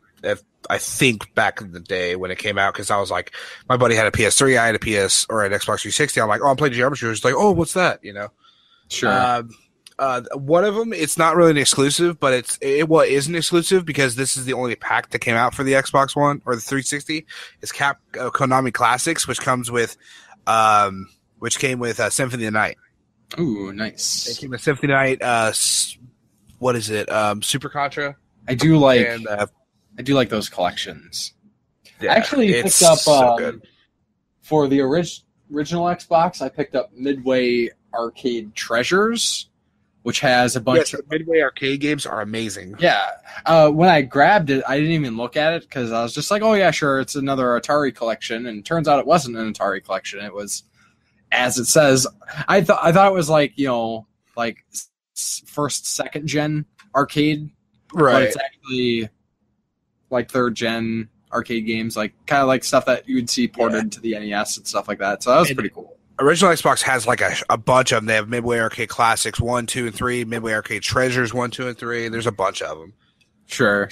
think back in the day when it came out, because I was like, my buddy had a PS3, I had a PS or an Xbox 360. I'm like, oh, I'm playing Geometry. He's like, oh, what's that? You know, sure. One of them, it's not really an exclusive, but it is an exclusive because this is the only pack that came out for the Xbox One or the 360. It's Konami Classics, which came with Symphony of the Night. Ooh, nice. It came with Symphony Night. What is it? Super Contra. I do like those collections. Yeah, I actually picked up for the original Xbox. I picked up Midway Arcade Treasures, which has a bunch of Midway Arcade games are amazing. Yeah. When I grabbed it, I didn't even look at it because I was just like, oh yeah, sure, it's another Atari collection. And it turns out it wasn't an Atari collection. It was, as it says, I thought it was like, like first, second gen arcade. Right. But it's actually like third gen arcade games, like kind of like stuff that you would see ported to the NES and stuff like that. So that was pretty cool. Original Xbox has like a bunch of them. They have Midway Arcade Classics 1, 2, and 3, Midway Arcade Treasures 1, 2, and 3. There's a bunch of them. Sure.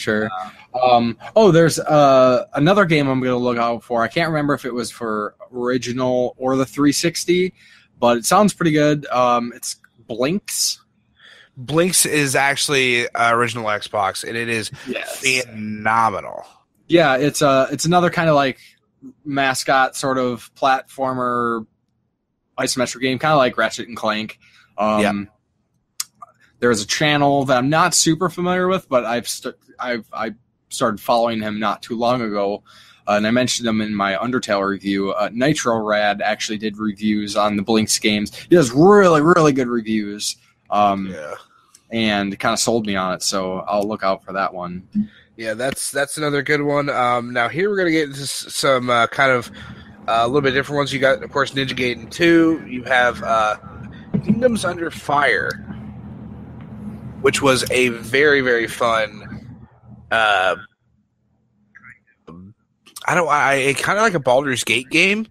There's another game I'm going to look out for. I can't remember if it was for original or the 360, but it sounds pretty good. It's Blinks. Blinks is actually original Xbox, and it is phenomenal. Yeah, it's another kind of like mascot sort of platformer isometric game, kind of like Ratchet and Clank. There's a channel that I'm not super familiar with, but I started following him not too long ago, and I mentioned him in my Undertale review. Nitro Rad actually did reviews on the Blinks games. He does really, really good reviews, and kind of sold me on it, so I'll look out for that one. Yeah, that's another good one. Now here we're going to get into some kind of a little bit different ones. You got, of course, Ninja Gaiden 2. You have Kingdoms Under Fire, which was a very, very fun. It kind of like a Baldur's Gate game,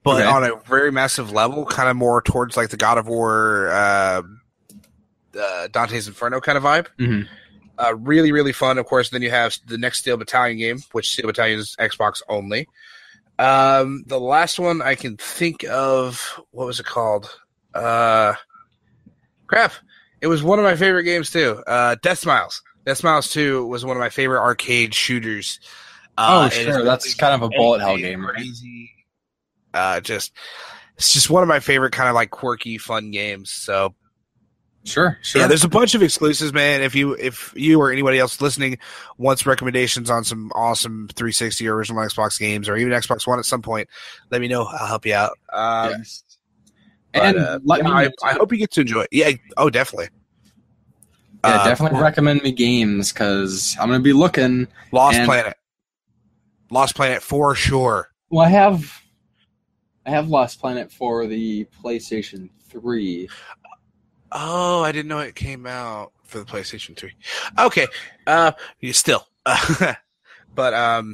but on a very massive level, kind of more towards like the God of War, Dante's Inferno kind of vibe. Mm-hmm. Really, really fun. Of course, then you have the next Steel Battalion game, which Steel Battalion is Xbox only. The last one I can think of, what was it called? Crap. It was one of my favorite games, too. Death Smiles. Death Smiles 2 was one of my favorite arcade shooters. Sure. That's kind of a bullet hell game, right? It's just one of my favorite kind of like quirky, fun games. So, Sure. Yeah, there's a bunch of exclusives, man. If you or anybody else listening wants recommendations on some awesome 360 or original Xbox games, or even Xbox One at some point, let me know. I'll help you out. Yes. And I hope you get to enjoy it. Yeah. Oh, definitely. Yeah, definitely recommend me games because I'm going to be looking. Lost Planet for sure. Well, I have Lost Planet for the PlayStation 3. Oh, I didn't know it came out for the PlayStation 3. Okay. Still. But,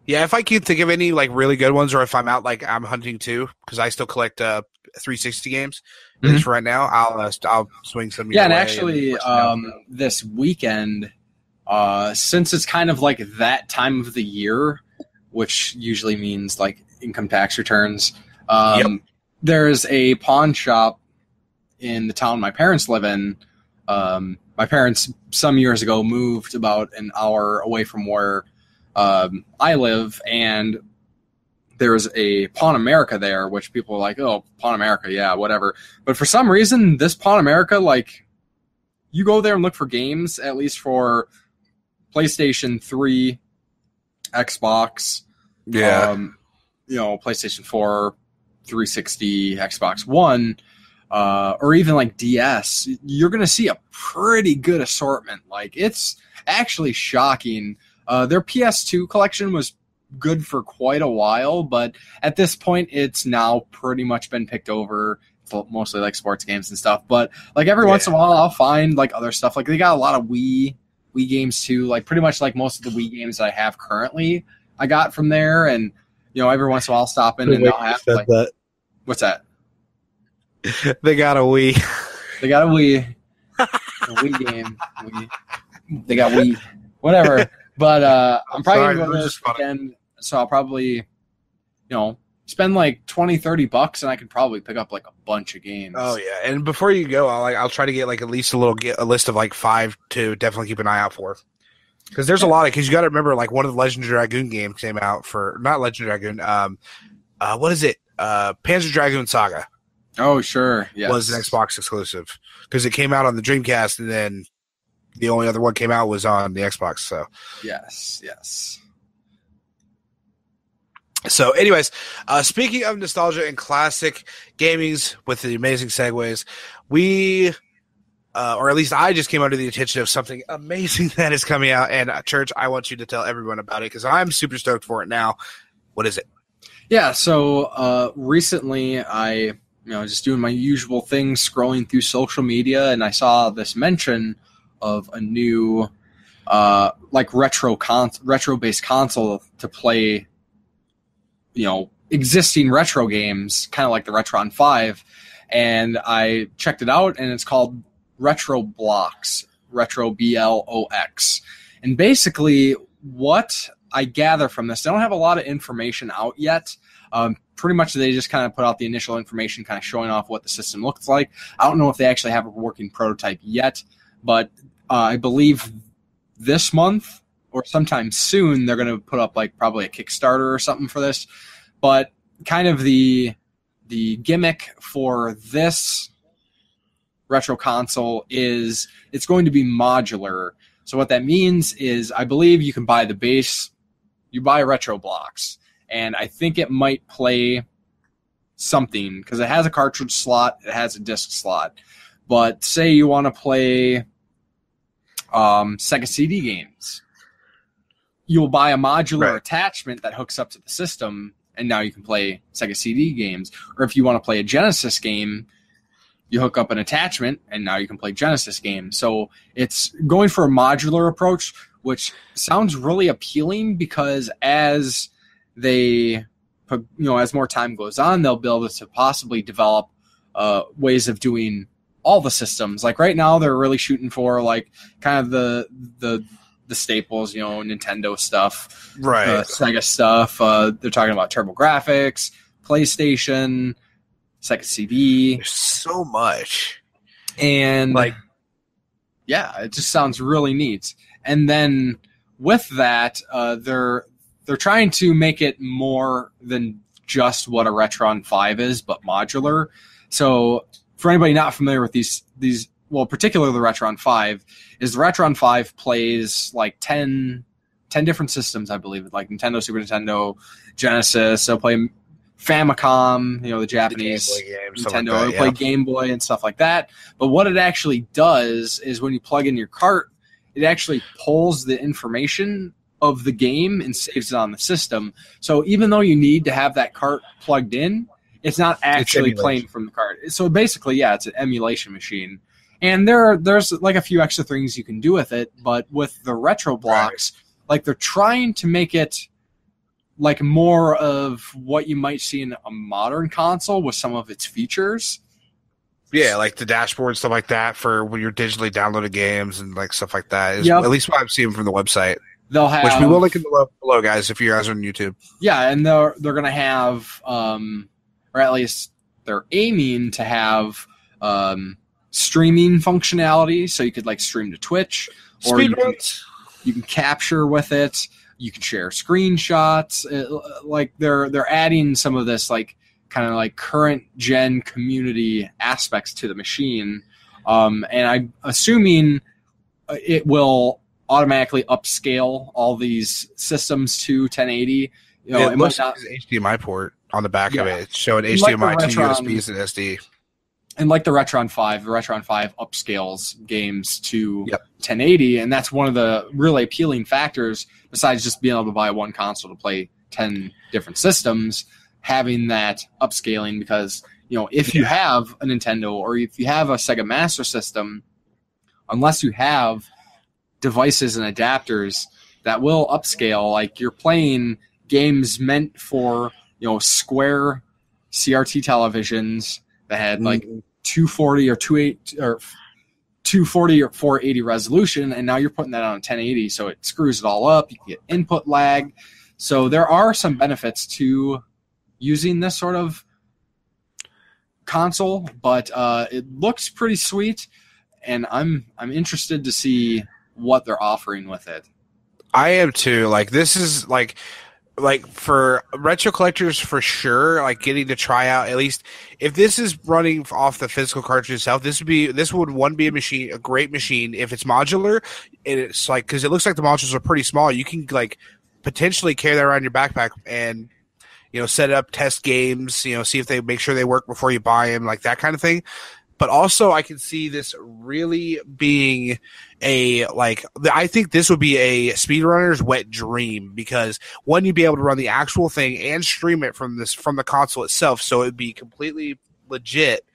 yeah, if I can think of any, like, really good ones, or if I'm out, like, I'm hunting too, because I still collect 360 games. At least right now, I'll swing some. Yeah, and actually, this weekend, since it's kind of like that time of the year, which usually means, like, income tax returns, there's a pawn shop in the town my parents live in. My parents, some years ago, moved about an hour away from where I live, and there's a Pawn America there, which people are like, oh, Pawn America, yeah, whatever. But for some reason, this Pawn America, like, you go there and look for games, at least for PlayStation 3, Xbox, PlayStation 4, 360, Xbox One, or even like DS, you're going to see a pretty good assortment. Like, it's actually shocking. Their PS2 collection was good for quite a while, but at this point, it's now pretty much been picked over. It's mostly like sports games and stuff. But like every once in a while, I'll find like other stuff. Like they got a lot of Wii games too. Like pretty much like most of the Wii games that I have currently, I got from there. And every once in a while, I'll stop in and they'll have like that. What's that? They got a Wii. They got a Wii. A Wii game. They got Wii. Whatever. But I'm probably going to go this weekend, so I'll probably, spend like $20-$30, and I could probably pick up like a bunch of games. Oh yeah, and before you go, I'll try to get like at least a list of like 5 to definitely keep an eye out for, because there's a lot of, because you got to remember like one of the Legend of Dragoon games came out for, not Legend of Dragoon, what is it? Panzer Dragoon Saga. Oh sure, yes. Was an Xbox exclusive because it came out on the Dreamcast, and then the only other one came out was on the Xbox. So yes. So, anyways, speaking of nostalgia and classic gamings with the amazing segues, we, or at least I, just came under the attention of something amazing that is coming out. And Church, I want you to tell everyone about it because I'm super stoked for it now. What is it? Yeah. So recently, I just doing my usual thing, scrolling through social media, and I saw this mention of a new like retro-based console to play existing retro games, kind of like the Retron 5, and I checked it out, and it's called Retroblox, Retroblox. And basically, what I gather from this, they don't have a lot of information out yet. Pretty much they just kind of put out the initial information, kind of showing off what the system looks like. I don't know if they actually have a working prototype yet, but I believe this month or sometime soon they're going to put up like probably a Kickstarter or something for this. But kind of the gimmick for this retro console is it's going to be modular. So what that means is I believe you can buy the base, you buy Retroblox, and I think it might play something because it has a cartridge slot, it has a disc slot. But say you want to play Sega CD games, you'll buy a modular attachment that hooks up to the system, and now you can play Sega CD games. Or if you want to play a Genesis game, you hook up an attachment, and now you can play Genesis games. So it's going for a modular approach, which sounds really appealing because as more time goes on, they'll be able to possibly develop ways of doing all the systems. Like right now, they're really shooting for like kind of the staples, Nintendo stuff, Sega stuff. They're talking about TurboGrafx, PlayStation, Sega CD. There's so much, and it just sounds really neat. And then with that, they're trying to make it more than just what a Retron 5 is, but modular. So for anybody not familiar with these, particularly the Retron 5, is the Retron 5 plays like 10 different systems, I believe, like Nintendo, Super Nintendo, Genesis. So play Famicom, the Japanese Nintendo, like play Game Boy and stuff like that. But what it actually does is when you plug in your cart, it actually pulls the information of the game and saves it on the system. So even though you need to have that cart plugged in, it's not actually playing from the cart. So basically, it's an emulation machine. And there's like a few extra things you can do with it, but with the Retroblox, like they're trying to make it like more of what you might see in a modern console with some of its features. Yeah, like the dashboard, stuff like that for when you're digitally downloading games and like stuff like that. At least what I've seen from the website. They'll have, which we will link in the below, guys, if you guys are on YouTube. Yeah, and they're going to have, or at least they're aiming to have streaming functionality, so you could like stream to Twitch, or you can capture with it. You can share screenshots. Like they're adding some of this like kind of like current gen community aspects to the machine, and I'm assuming it will automatically upscale all these systems to 1080. It looks like an HDMI port on the back of it. It's showing HDMI like to USBs and SD. And like the Retron 5 upscales games to 1080, and that's one of the really appealing factors, besides just being able to buy one console to play 10 different systems, having that upscaling, because if you have a Nintendo or if you have a Sega Master System, unless you have devices and adapters that will upscale, like you're playing games meant for square CRT televisions that had like 240 or 240 or 480 resolution, and now you're putting that on 1080, so it screws it all up. You can get input lag. So there are some benefits to using this sort of console, but it looks pretty sweet, and I'm interested to see what they're offering with it. I am too. Like this is like for retro collectors for sure, like getting to try out, at least if this is running off the physical cartridge itself, this would be a great machine if it's modular. And it's like, because it looks like the modules are pretty small, you can like potentially carry that around your backpack and set it up, test games, see if they make sure they work before you buy them, like that kind of thing. But also, I can see this really being I think this would be a speedrunner's wet dream, because one, you'd be able to run the actual thing and stream it from the console itself, so it'd be completely legit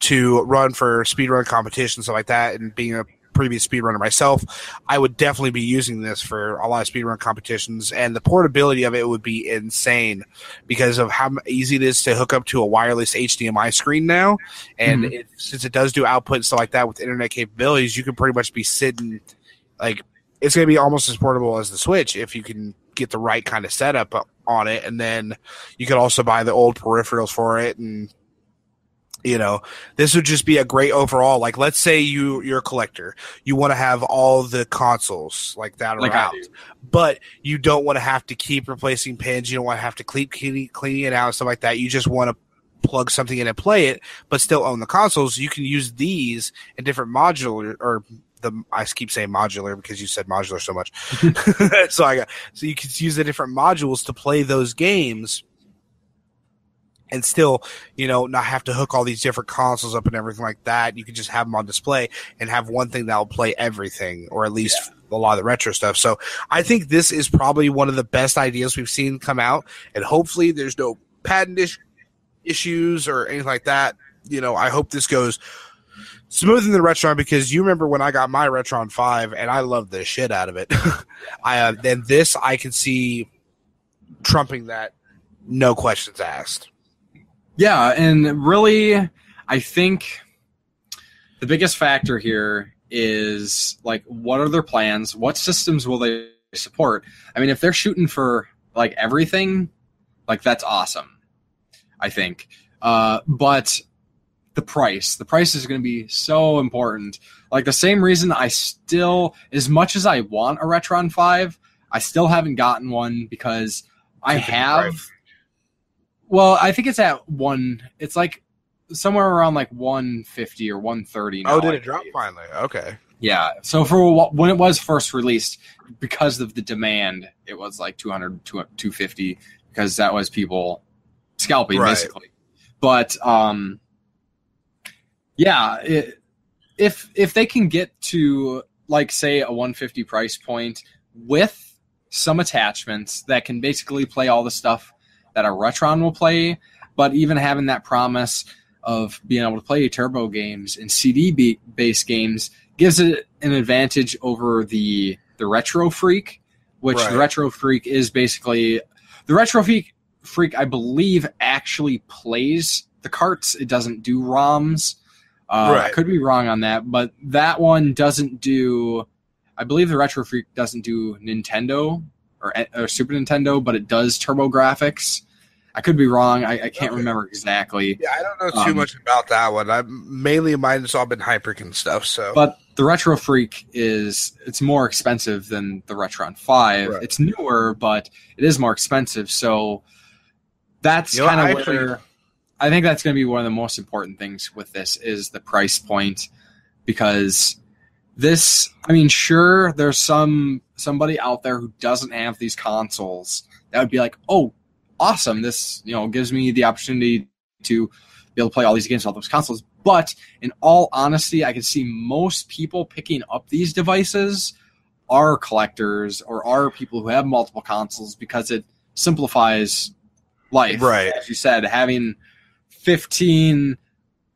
to run for speedrun competitions, stuff like that, and being a previous speedrunner myself, I would definitely be using this for a lot of speedrun competitions, and the portability of it would be insane because of how easy it is to hook up to a wireless HDMI screen now. And since it does do output and stuff like that with internet capabilities, you can pretty much be sitting like it's going to be almost as portable as the Switch if you can get the right kind of setup on it. And then you could also buy the old peripherals for it. And, you know, this would just be a great overall. Like, let's say you're a collector. You want to have all the consoles like that around. But you don't want to have to keep replacing pins. You don't want to have to keep cleaning it out and stuff like that. You just want to plug something in and play it, but still own the consoles. You can use these in different modular or I keep saying modular because you said modular so much. So you can use the different modules to play those games and still, you know, not have to hook all these different consoles up and everything like that. You can just have them on display and have one thing that will play everything, or at least a lot of the retro stuff. So I think this is probably one of the best ideas we've seen come out, and hopefully there's no patent issues or anything like that. You know, I hope this goes smooth in the Retron, because you remember when I got my Retron 5 and I loved the shit out of it. Then this I can see trumping that, no questions asked. Yeah, and really, I think the biggest factor here is, like, what are their plans? What systems will they support? I mean, if they're shooting for, like, everything, like, that's awesome, I think. But the price is going to be so important. Like, the same reason I still, as much as I want a Retron 5, I still haven't gotten one because I have... Well, I think it's at it's like somewhere around like 150 or 130 now. Oh, did it drop finally? Okay. Yeah. So for when it was first released, because of the demand, it was like 200, 250, because that was people scalping, basically. But if they can get to, like, say, a 150 price point with some attachments that can basically play all the stuff that a Retron will play, but even having that promise of being able to play turbo games and CD-based games gives it an advantage over the Retro Freak, which the Retro Freak is basically... The Retro Freak, I believe, actually plays the carts. It doesn't do ROMs. I could be wrong on that, but that one doesn't do... I believe the Retro Freak doesn't do Nintendo or Super Nintendo, but it does TurboGrafx. I could be wrong. I can't remember exactly. Yeah, I don't know too much about that one. Mainly mine's all been Hyperc and stuff. So, but the Retro Freak it's more expensive than the Retron 5. Right. It's newer, but it is more expensive. So that's kind of where I think that's going to be one of the most important things with this is the price point, because this, I mean, sure, there's somebody out there who doesn't have these consoles that would be like, oh, awesome, this, you know, gives me the opportunity to be able to play all these games on all those consoles. But in all honesty, I can see most people picking up these devices are collectors or are people who have multiple consoles, because it simplifies life. Right. As you said, having 15,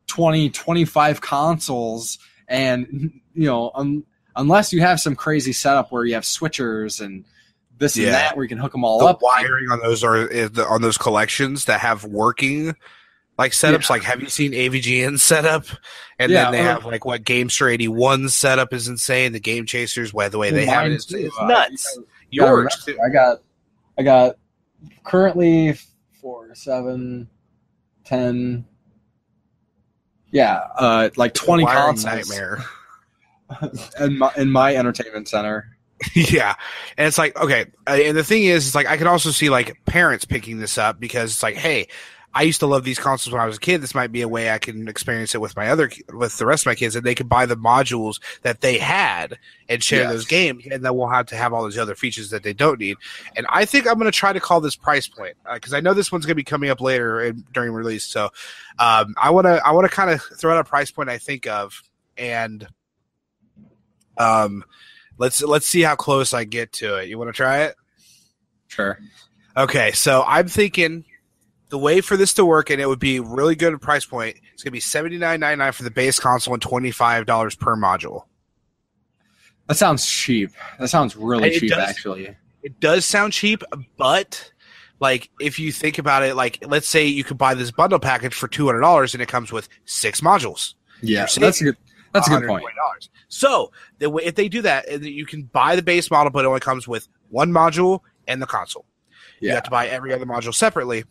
20, 25 consoles, and, you know, unless you have some crazy setup where you have switchers and this and that, where you can hook them all up. The wiring on those on those collections that have working like setups. Like, have you seen AVGN setup? And then they have like what GameStar 81 setup is insane. The Game Chasers, the way they have it, it's nuts. Yours too. I got currently 4, 7, 10. Yeah, like 20 consoles. Nightmare. in my entertainment center. Yeah, and it's like, okay, and the thing is, it's like I can also see like parents picking this up, because it's like, hey, I used to love these consoles when I was a kid. This might be a way I can experience it with the rest of my kids, and they could buy the modules that they had and share those games, and then we'll have to have all those other features that they don't need. And I think I'm going to try to call this price point, because I know this one's going to be coming up later during release. So I want to kind of throw out a price point I think of, and let's see how close I get to it. You want to try it? Sure. Okay, so I'm thinking the way for this to work, and it would be really good at price point, it's going to be $79.99 for the base console and $25 per module. That sounds cheap. That sounds really cheap, actually. It does sound cheap, but like if you think about it, like let's say you could buy this bundle package for $200 and it comes with 6 modules. Yeah, that's a good point. So if they do that, you can buy the base model, but it only comes with 1 module and the console. You have to buy every other module separately.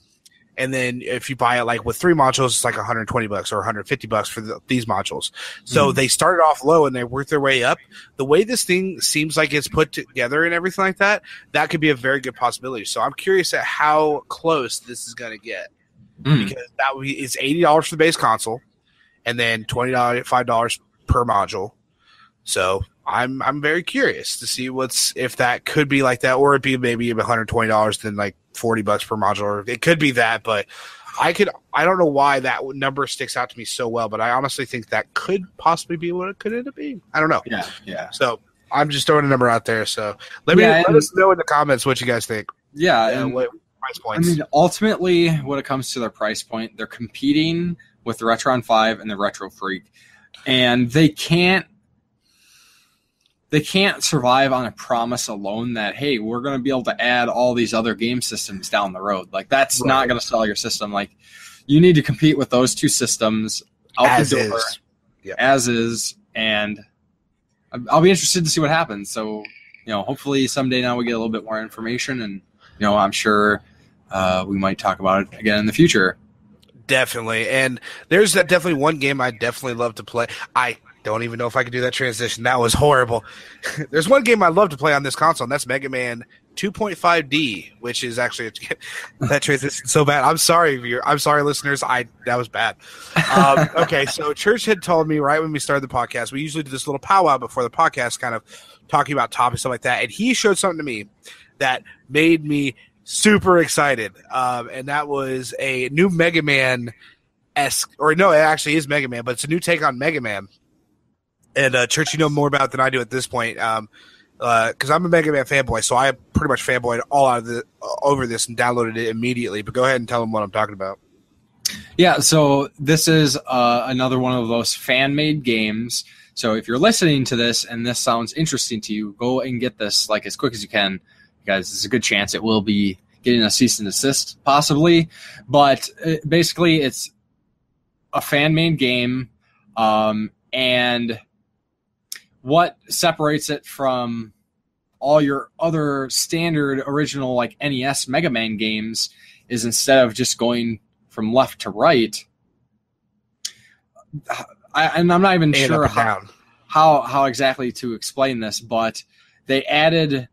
And then if you buy it like with 3 modules, it's like $120 or $150 for these modules. So they started off low and they worked their way up. The way this thing seems like it's put together and everything like that, that could be a very good possibility. So I'm curious at how close this is going to get, because it's $80 for the base console, and then $5 per module. So I'm very curious to see if that could be like that, or it'd be maybe $120 then like $40 per module, or it could be that. But I don't know why that number sticks out to me so well, but I honestly think that could possibly be what it could end up being. I don't know. Yeah. So I'm just throwing a number out there. So let us know in the comments what you guys think. Yeah, and what price points. I mean, ultimately, when it comes to their price point, they're competing with the Retron 5 and the Retro Freak, and they can't survive on a promise alone that, hey, we're going to be able to add all these other game systems down the road. Like, that's not going to sell your system. Like, you need to compete with those 2 systems out the door, as is, and I'll be interested to see what happens. So, hopefully someday now we get a little bit more information, and, I'm sure we might talk about it again in the future. Definitely. And there's definitely one game I definitely love to play. I don't even know if I could do that transition. That was horrible. There's one game I love to play on this console, and that's Mega Man 2.5D, which is actually that transition so bad. I'm sorry, listeners. That was bad. Okay, so Church had told me right when we started the podcast, we usually do this little powwow before the podcast, kind of talking about topics, stuff like that. And he showed something to me that made me super excited, and that was a new Mega Man-esque, or no, it actually is Mega Man, but it's a new take on Mega Man. And Church, you know more about it than I do at this point, because I'm a Mega Man fanboy, so I pretty much fanboyed all out of over this and downloaded it immediately. But go ahead and tell them what I'm talking about. Yeah, so this is another one of those fan-made games. So if you're listening to this and this sounds interesting to you, go and get this like as quick as you can, because there's a good chance it will be getting a cease and desist, possibly. But basically, it's a fan-made game, and what separates it from all your other standard original like NES Mega Man games is instead of just going from left to right, and I'm not even sure how exactly to explain this, but they added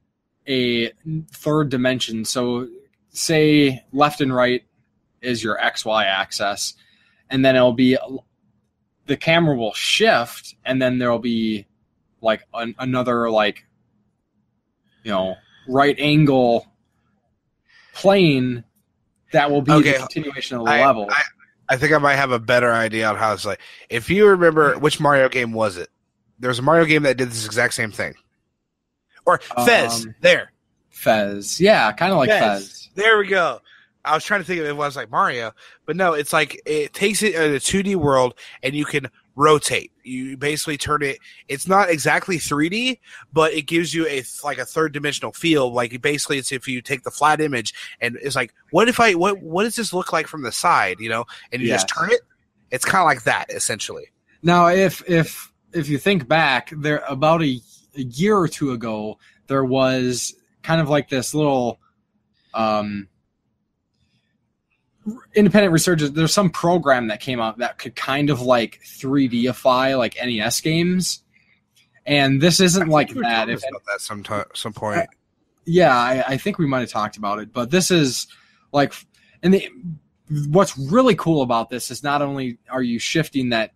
a third dimension. So say left and right is your XY axis, and then it'll be the camera will shift, and then there'll be like another like right angle plane that will be the continuation of the level. I think I might have a better idea on how it's like. If you remember, which Mario game was it? There was a Mario game that did this exact same thing. Or Fez. Fez. Yeah, kind of like Fez. There we go. I was trying to think of it was like Mario, but no, it's like it takes it in a 2D world and you can rotate. You basically turn it. It's not exactly 3D, but it gives you a third dimensional feel. Like basically, it's if you take the flat image and it's like, what does this look like from the side? And you just turn it. It's kind of like that essentially. Now, if you think back, there about a year or two ago, there was kind of like this little independent researchers. There's some program that came out that could kind of like 3Dify like NES games, and this isn't like that. If about that some point, I think we might have talked about it, but this is like, and what's really cool about this is not only are you shifting that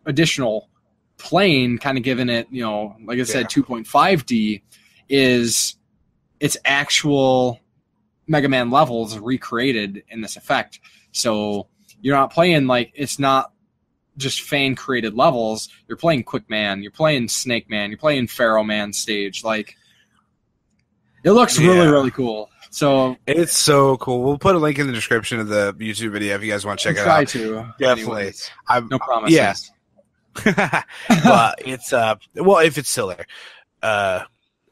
additional plane, kind of giving it, like I said, 2.5D, is its actual Mega Man levels recreated in this effect. So you're not playing like, it's not just fan created levels. You're playing Quick Man, you're playing Snake Man, you're playing Pharaoh Man stage. Like, it looks really, really cool. So it's so cool. We'll put a link in the description of the YouTube video if you guys want to check it out. Try to. Definitely. No promises. Yeah. But it's well, if it's still there,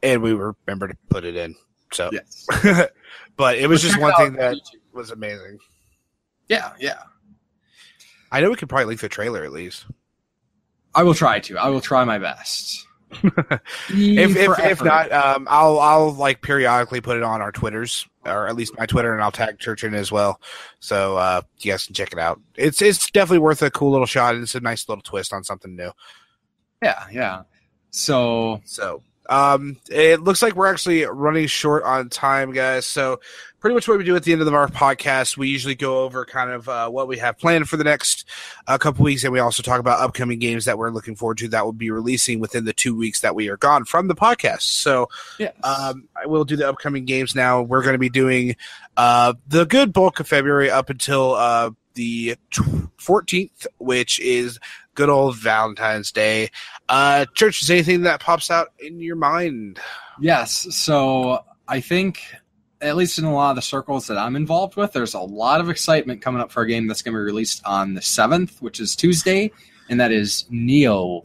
and we remember to put it in. So, yes. But it was just one thing that was amazing. Yeah. I know we could probably link the trailer at least. I will try to. I will try my best. If not, I'll like periodically put it on our Twitters, or at least my Twitter, and I'll tag Church in as well. So you guys can check it out. It's definitely worth a cool little shot, and it's a nice little twist on something new. Yeah. So it looks like we're actually running short on time, guys. So pretty much what we do at the end of our podcast, we usually go over kind of what we have planned for the next couple weeks, and we also talk about upcoming games that we're looking forward to that will be releasing within the 2 weeks that we are gone from the podcast. So yes. I will do the upcoming games now. We're going to be doing the good bulk of February up until the 14th, which is good old Valentine's Day. Church, is anything that pops out in your mind? Yes. So I think, at least in a lot of the circles that I'm involved with, there's a lot of excitement coming up for a game that's going to be released on the 7th, which is Tuesday, and that is Neo.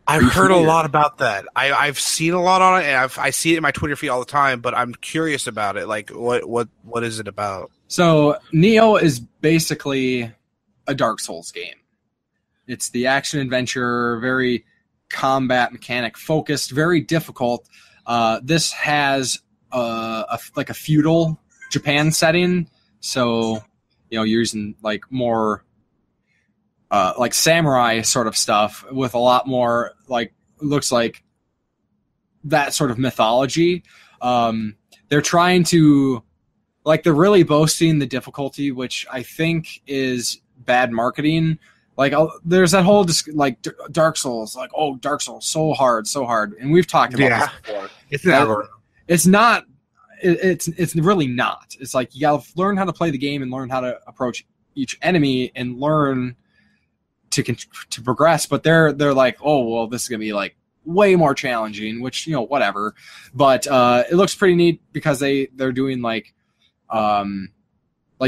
I've heard a lot about that. I've seen a lot on it, and I see it in my Twitter feed all the time, but I'm curious about it. Like, what is it about? So Neo is basically a Dark Souls game. It's the action-adventure, very combat mechanic focused, very difficult. This has a feudal Japan setting, so you're using like more like samurai sort of stuff with a lot more like looks like that sort of mythology. They're trying to they're really boasting the difficulty, which I think is bad marketing. Like there's that whole Dark Souls, Dark Souls so hard, and we've talked about this before. It's not. It's really not. It's like you gotta learn how to play the game and learn how to approach each enemy and learn to progress. But they're like, oh well, this is gonna be like way more challenging, which whatever. But it looks pretty neat because they're doing like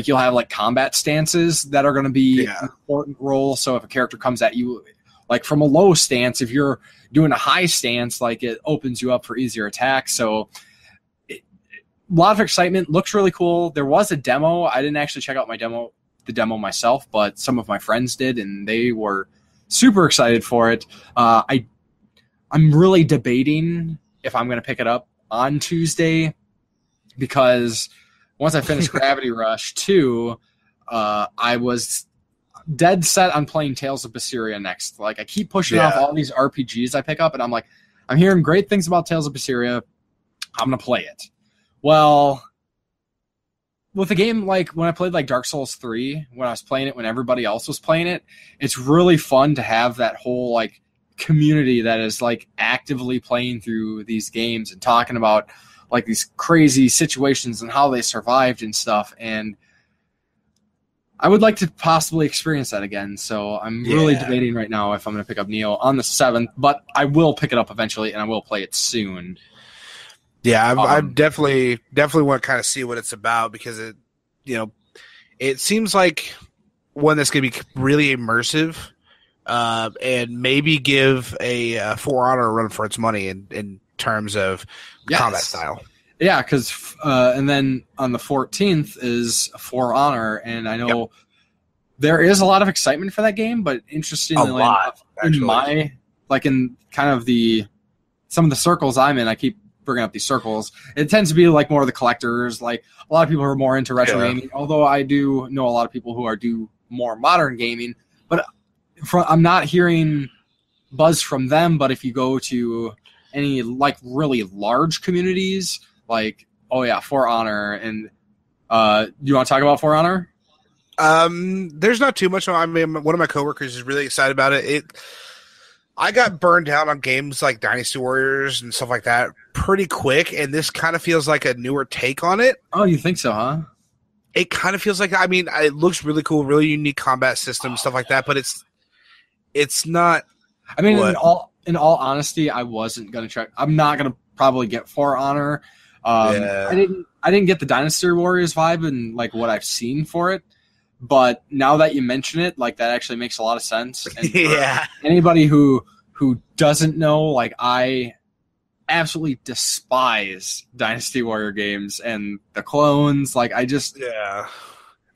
you'll have like combat stances that are going to be an important role. So if a character comes at you like from a low stance, if you're doing a high stance, like it opens you up for easier attacks. So a lot of excitement. Looks really cool. There was a demo. I didn't actually check out the demo myself, but some of my friends did, and they were super excited for it. I'm really debating if I'm going to pick it up on Tuesday because once I finished Gravity Rush 2, I was dead set on playing Tales of Berseria next. Like, I keep pushing off all these RPGs I pick up, and I'm like, I'm hearing great things about Tales of Berseria. I'm going to play it. Well, with a game like when I played like Dark Souls 3, when I was playing it when everybody else was playing it, it's really fun to have that whole like community that is like actively playing through these games and talking about like these crazy situations and how they survived and stuff. And I would like to possibly experience that again. So I'm really debating right now if I'm going to pick up Neo on the 7th, but I will pick it up eventually and I will play it soon. Yeah, I definitely want to kind of see what it's about because it seems like one that's going to be really immersive and maybe give a For Honor a run for its money in terms of combat style. Yeah, because and then on the 14th is For Honor, and I know there is a lot of excitement for that game, but interestingly enough, in kind of some of the circles I'm in, I keep bringing up these circles. It tends to be like more of the collectors, like a lot of people who are more into retro gaming, although I do know a lot of people who do more modern gaming, but I'm not hearing buzz from them. But if you go to any like really large communities, like For Honor, and do you want to talk about For Honor? There's not too much. I mean, one of my coworkers is really excited about it. I got burned out on games like Dynasty Warriors and stuff like that pretty quick, and this kind of feels like a newer take on it. Oh, you think so, huh? It kind of feels like, I mean, it looks really cool, really unique combat system, stuff like that, but it's not. I mean, in all honesty, I wasn't gonna try. I'm not gonna probably get For Honor. I didn't get the Dynasty Warriors vibe and like what I've seen for it, But now that you mention it, like that actually makes a lot of sense. And Yeah. Anybody who doesn't know, like I absolutely despise Dynasty Warrior games and the clones. Like I just Yeah.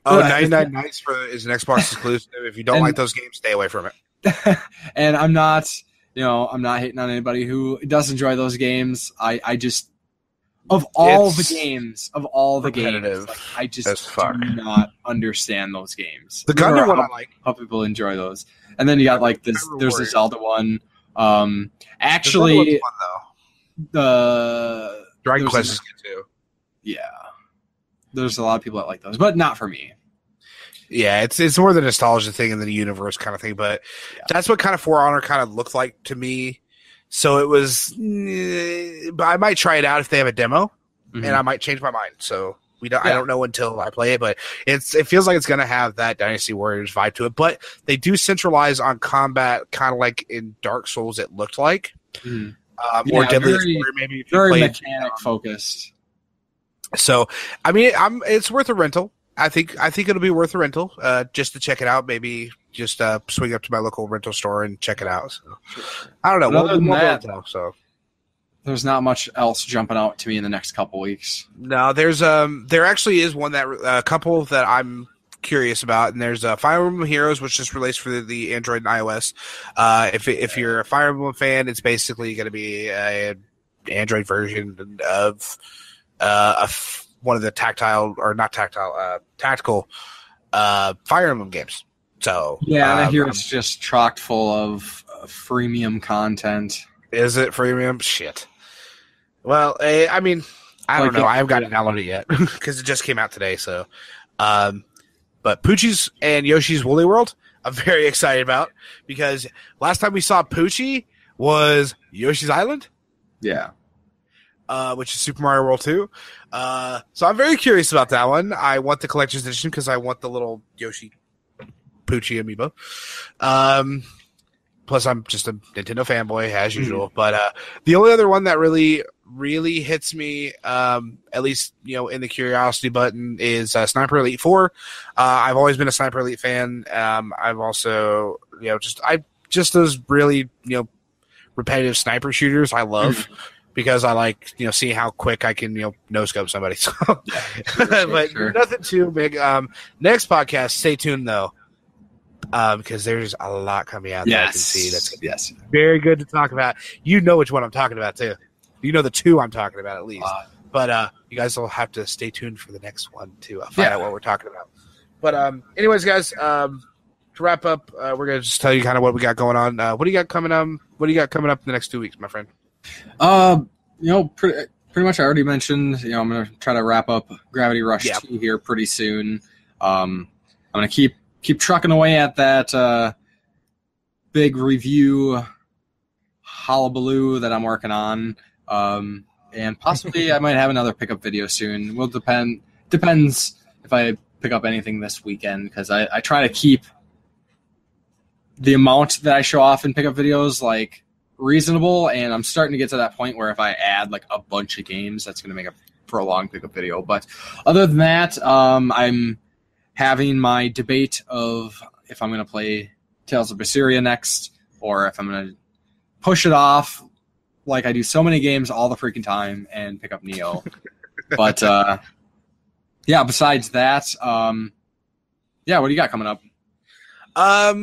Oh, 99 Nights is an Xbox exclusive. If you don't like those games, stay away from it. And I'm not hating on anybody who does enjoy those games. I just of all the games, like, I just do not understand those games. The Gundam one I like. How people enjoy those. And then you got like this. There's the Zelda one. Actually, fun, though. The Dragon Quest is good too. Yeah, there's a lot of people that like those, but not for me. Yeah, it's more the nostalgia thing and the universe kind of thing, but that's what kind of For Honor kind of looked like to me. So it was, but I might try it out if they have a demo, and I might change my mind. So I don't know until I play it, but it feels like it's going to have that Dynasty Warriors vibe to it. But they do centralize on combat, kind of like in Dark Souls. It looked like, or Deadly Warrior, maybe if you very play mechanic focused. So I mean, it's worth a rental. I think it'll be worth a rental, just to check it out. Maybe just swing up to my local rental store and check it out. So, I don't know. Other than that, so there's not much else jumping out to me in the next couple weeks. No, there actually is one that a couple that I'm curious about, and there's Fire Emblem Heroes, which just released for the Android and iOS. If you're a Fire Emblem fan, it's basically going to be an Android version of one of the tactical Fire Emblem games. So yeah, and I hear it's just chocked full of freemium content. Is it freemium? Shit. Well, I mean, I don't know. I haven't got to download it yet because it just came out today. So, but Poochie's and Yoshi's Woolly World, I'm very excited about because last time we saw Poochie was Yoshi's Island. Yeah. Which is Super Mario World 2. So I'm very curious about that one. I want the collector's edition because I want the little Yoshi Poochie amiibo. Plus, I'm just a Nintendo fanboy as usual. But the only other one that really hits me, at least in the curiosity button, is Sniper Elite 4. I've always been a Sniper Elite fan. I've also just those really repetitive sniper shooters I love. Because I like, seeing how quick I can, no-scope somebody. So, but nothing too big. Next podcast, stay tuned, though, because there's a lot coming out that I can see. That's very good to talk about. You know which one I'm talking about, too. You know the two I'm talking about, at least. But you guys will have to stay tuned for the next one to find out what we're talking about. But anyways, guys, to wrap up, we're going to just tell you kind of what we got going on. What do you got coming up in the next 2 weeks, my friend? Pretty much I already mentioned, I'm going to try to wrap up Gravity Rush 2 here pretty soon. I'm going to keep trucking away at that big review hullabaloo that I'm working on. And possibly I might have another pickup video soon. Depends if I pick up anything this weekend, because I try to keep the amount that I show off in pickup videos, like, reasonable, and I'm starting to get to that point where if I add like a bunch of games, that's going to make a prolonged pickup video. But other than that, I'm having my debate of if I'm going to play Tales of Berseria next, or if I'm going to push it off like I do so many games all the freaking time and pick up Neo. But besides that, what do you got coming up? A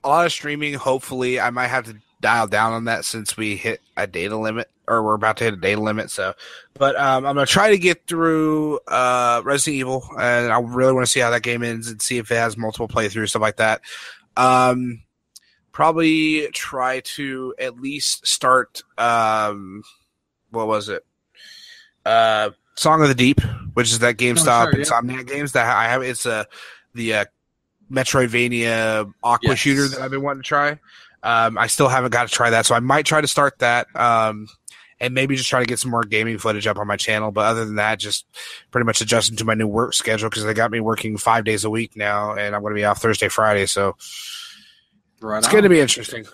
lot of streaming. Hopefully, I might have to dial down on that since we hit a data limit, or we're about to hit a data limit. So, but I'm gonna try to get through Resident Evil, and I really want to see how that game ends and see if it has multiple playthroughs, stuff like that. Probably try to at least start. What was it? Song of the Deep, which is that GameStop Insomniac games that I have. It's the Metroidvania Aqua shooter that I've been wanting to try. I still haven't got to try that, so I might try to start that, and maybe just try to get some more gaming footage up on my channel. But other than that, just pretty much adjusting to my new work schedule, because they got me working 5 days a week now, and I'm going to be off Thursday, Friday, so it's going to be interesting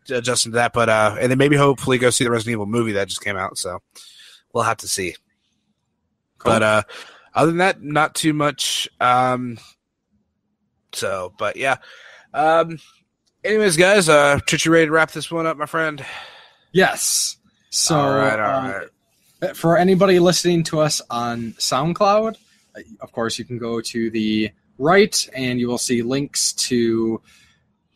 adjusting to that. But and then maybe hopefully go see the Resident Evil movie that just came out, so we'll have to see. Cool. But other than that, not too much. So, but yeah. Anyways, guys, Church, you ready to wrap this one up, my friend? Yes. So, all right. For anybody listening to us on SoundCloud, of course, you can go to the right and you will see links to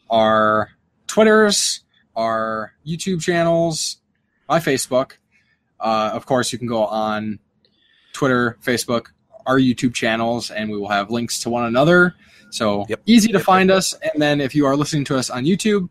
our Twitters, our YouTube channels, my Facebook. Of course, you can go on Twitter, Facebook, our YouTube channels, and we will have links to one another. So easy to find us. And then if you are listening to us on YouTube,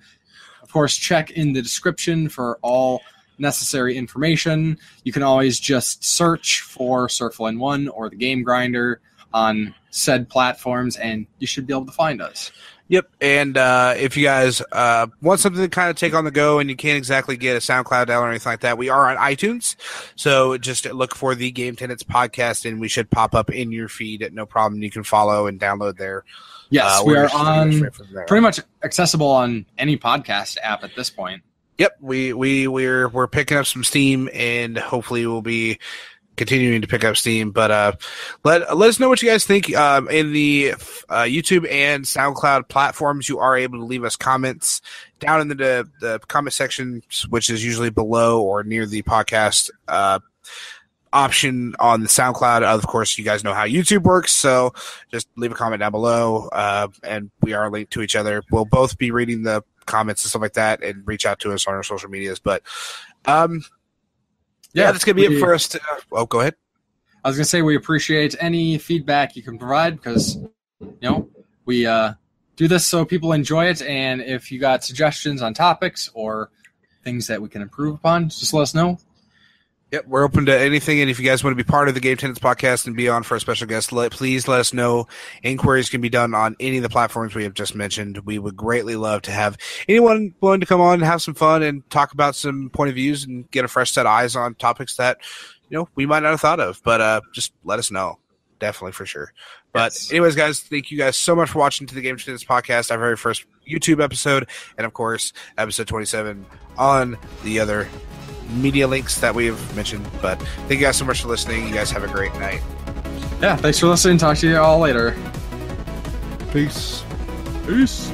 of course, check in the description for all necessary information. You can always just search for SirFlynn1 or the Game Grinder on said platforms, and you should be able to find us. Yep, and if you guys want something to kind of take on the go and you can't exactly get a SoundCloud down or anything like that, we are on iTunes. So just look for the Game Tenants Podcast, and we should pop up in your feed. No problem. You can follow and download there. Yes, we are on pretty much accessible on any podcast app at this point. Yep, we're picking up some steam, and hopefully we'll be continuing to pick up steam. But let us know what you guys think. In the YouTube and SoundCloud platforms, you are able to leave us comments down in the comment section, which is usually below or near the podcast option on the SoundCloud. Of course, you guys know how YouTube works, so just leave a comment down below, and we are linked to each other. We'll both be reading the comments and stuff like that, and reach out to us on our social medias. But yeah, that's going to be it for us. Go ahead. I was going to say we appreciate any feedback you can provide because, we do this so people enjoy it. And if you got suggestions on topics or things that we can improve upon, just let us know. Yep, we're open to anything. And if you guys want to be part of the Game Tenants Podcast and be on for a special guest, please let us know. Inquiries can be done on any of the platforms we have just mentioned. We would greatly love to have anyone willing to come on and have some fun and talk about some point of views and get a fresh set of eyes on topics that, we might not have thought of. But just let us know. Definitely, for sure. But anyways, guys, thank you guys so much for watching to the Game Tenants Podcast, our very first YouTube episode. And, of course, episode 27 on the other media links that we've mentioned. But thank you guys so much for listening. You guys have a great night. Yeah, thanks for listening. Talk to you all later. Peace. Peace.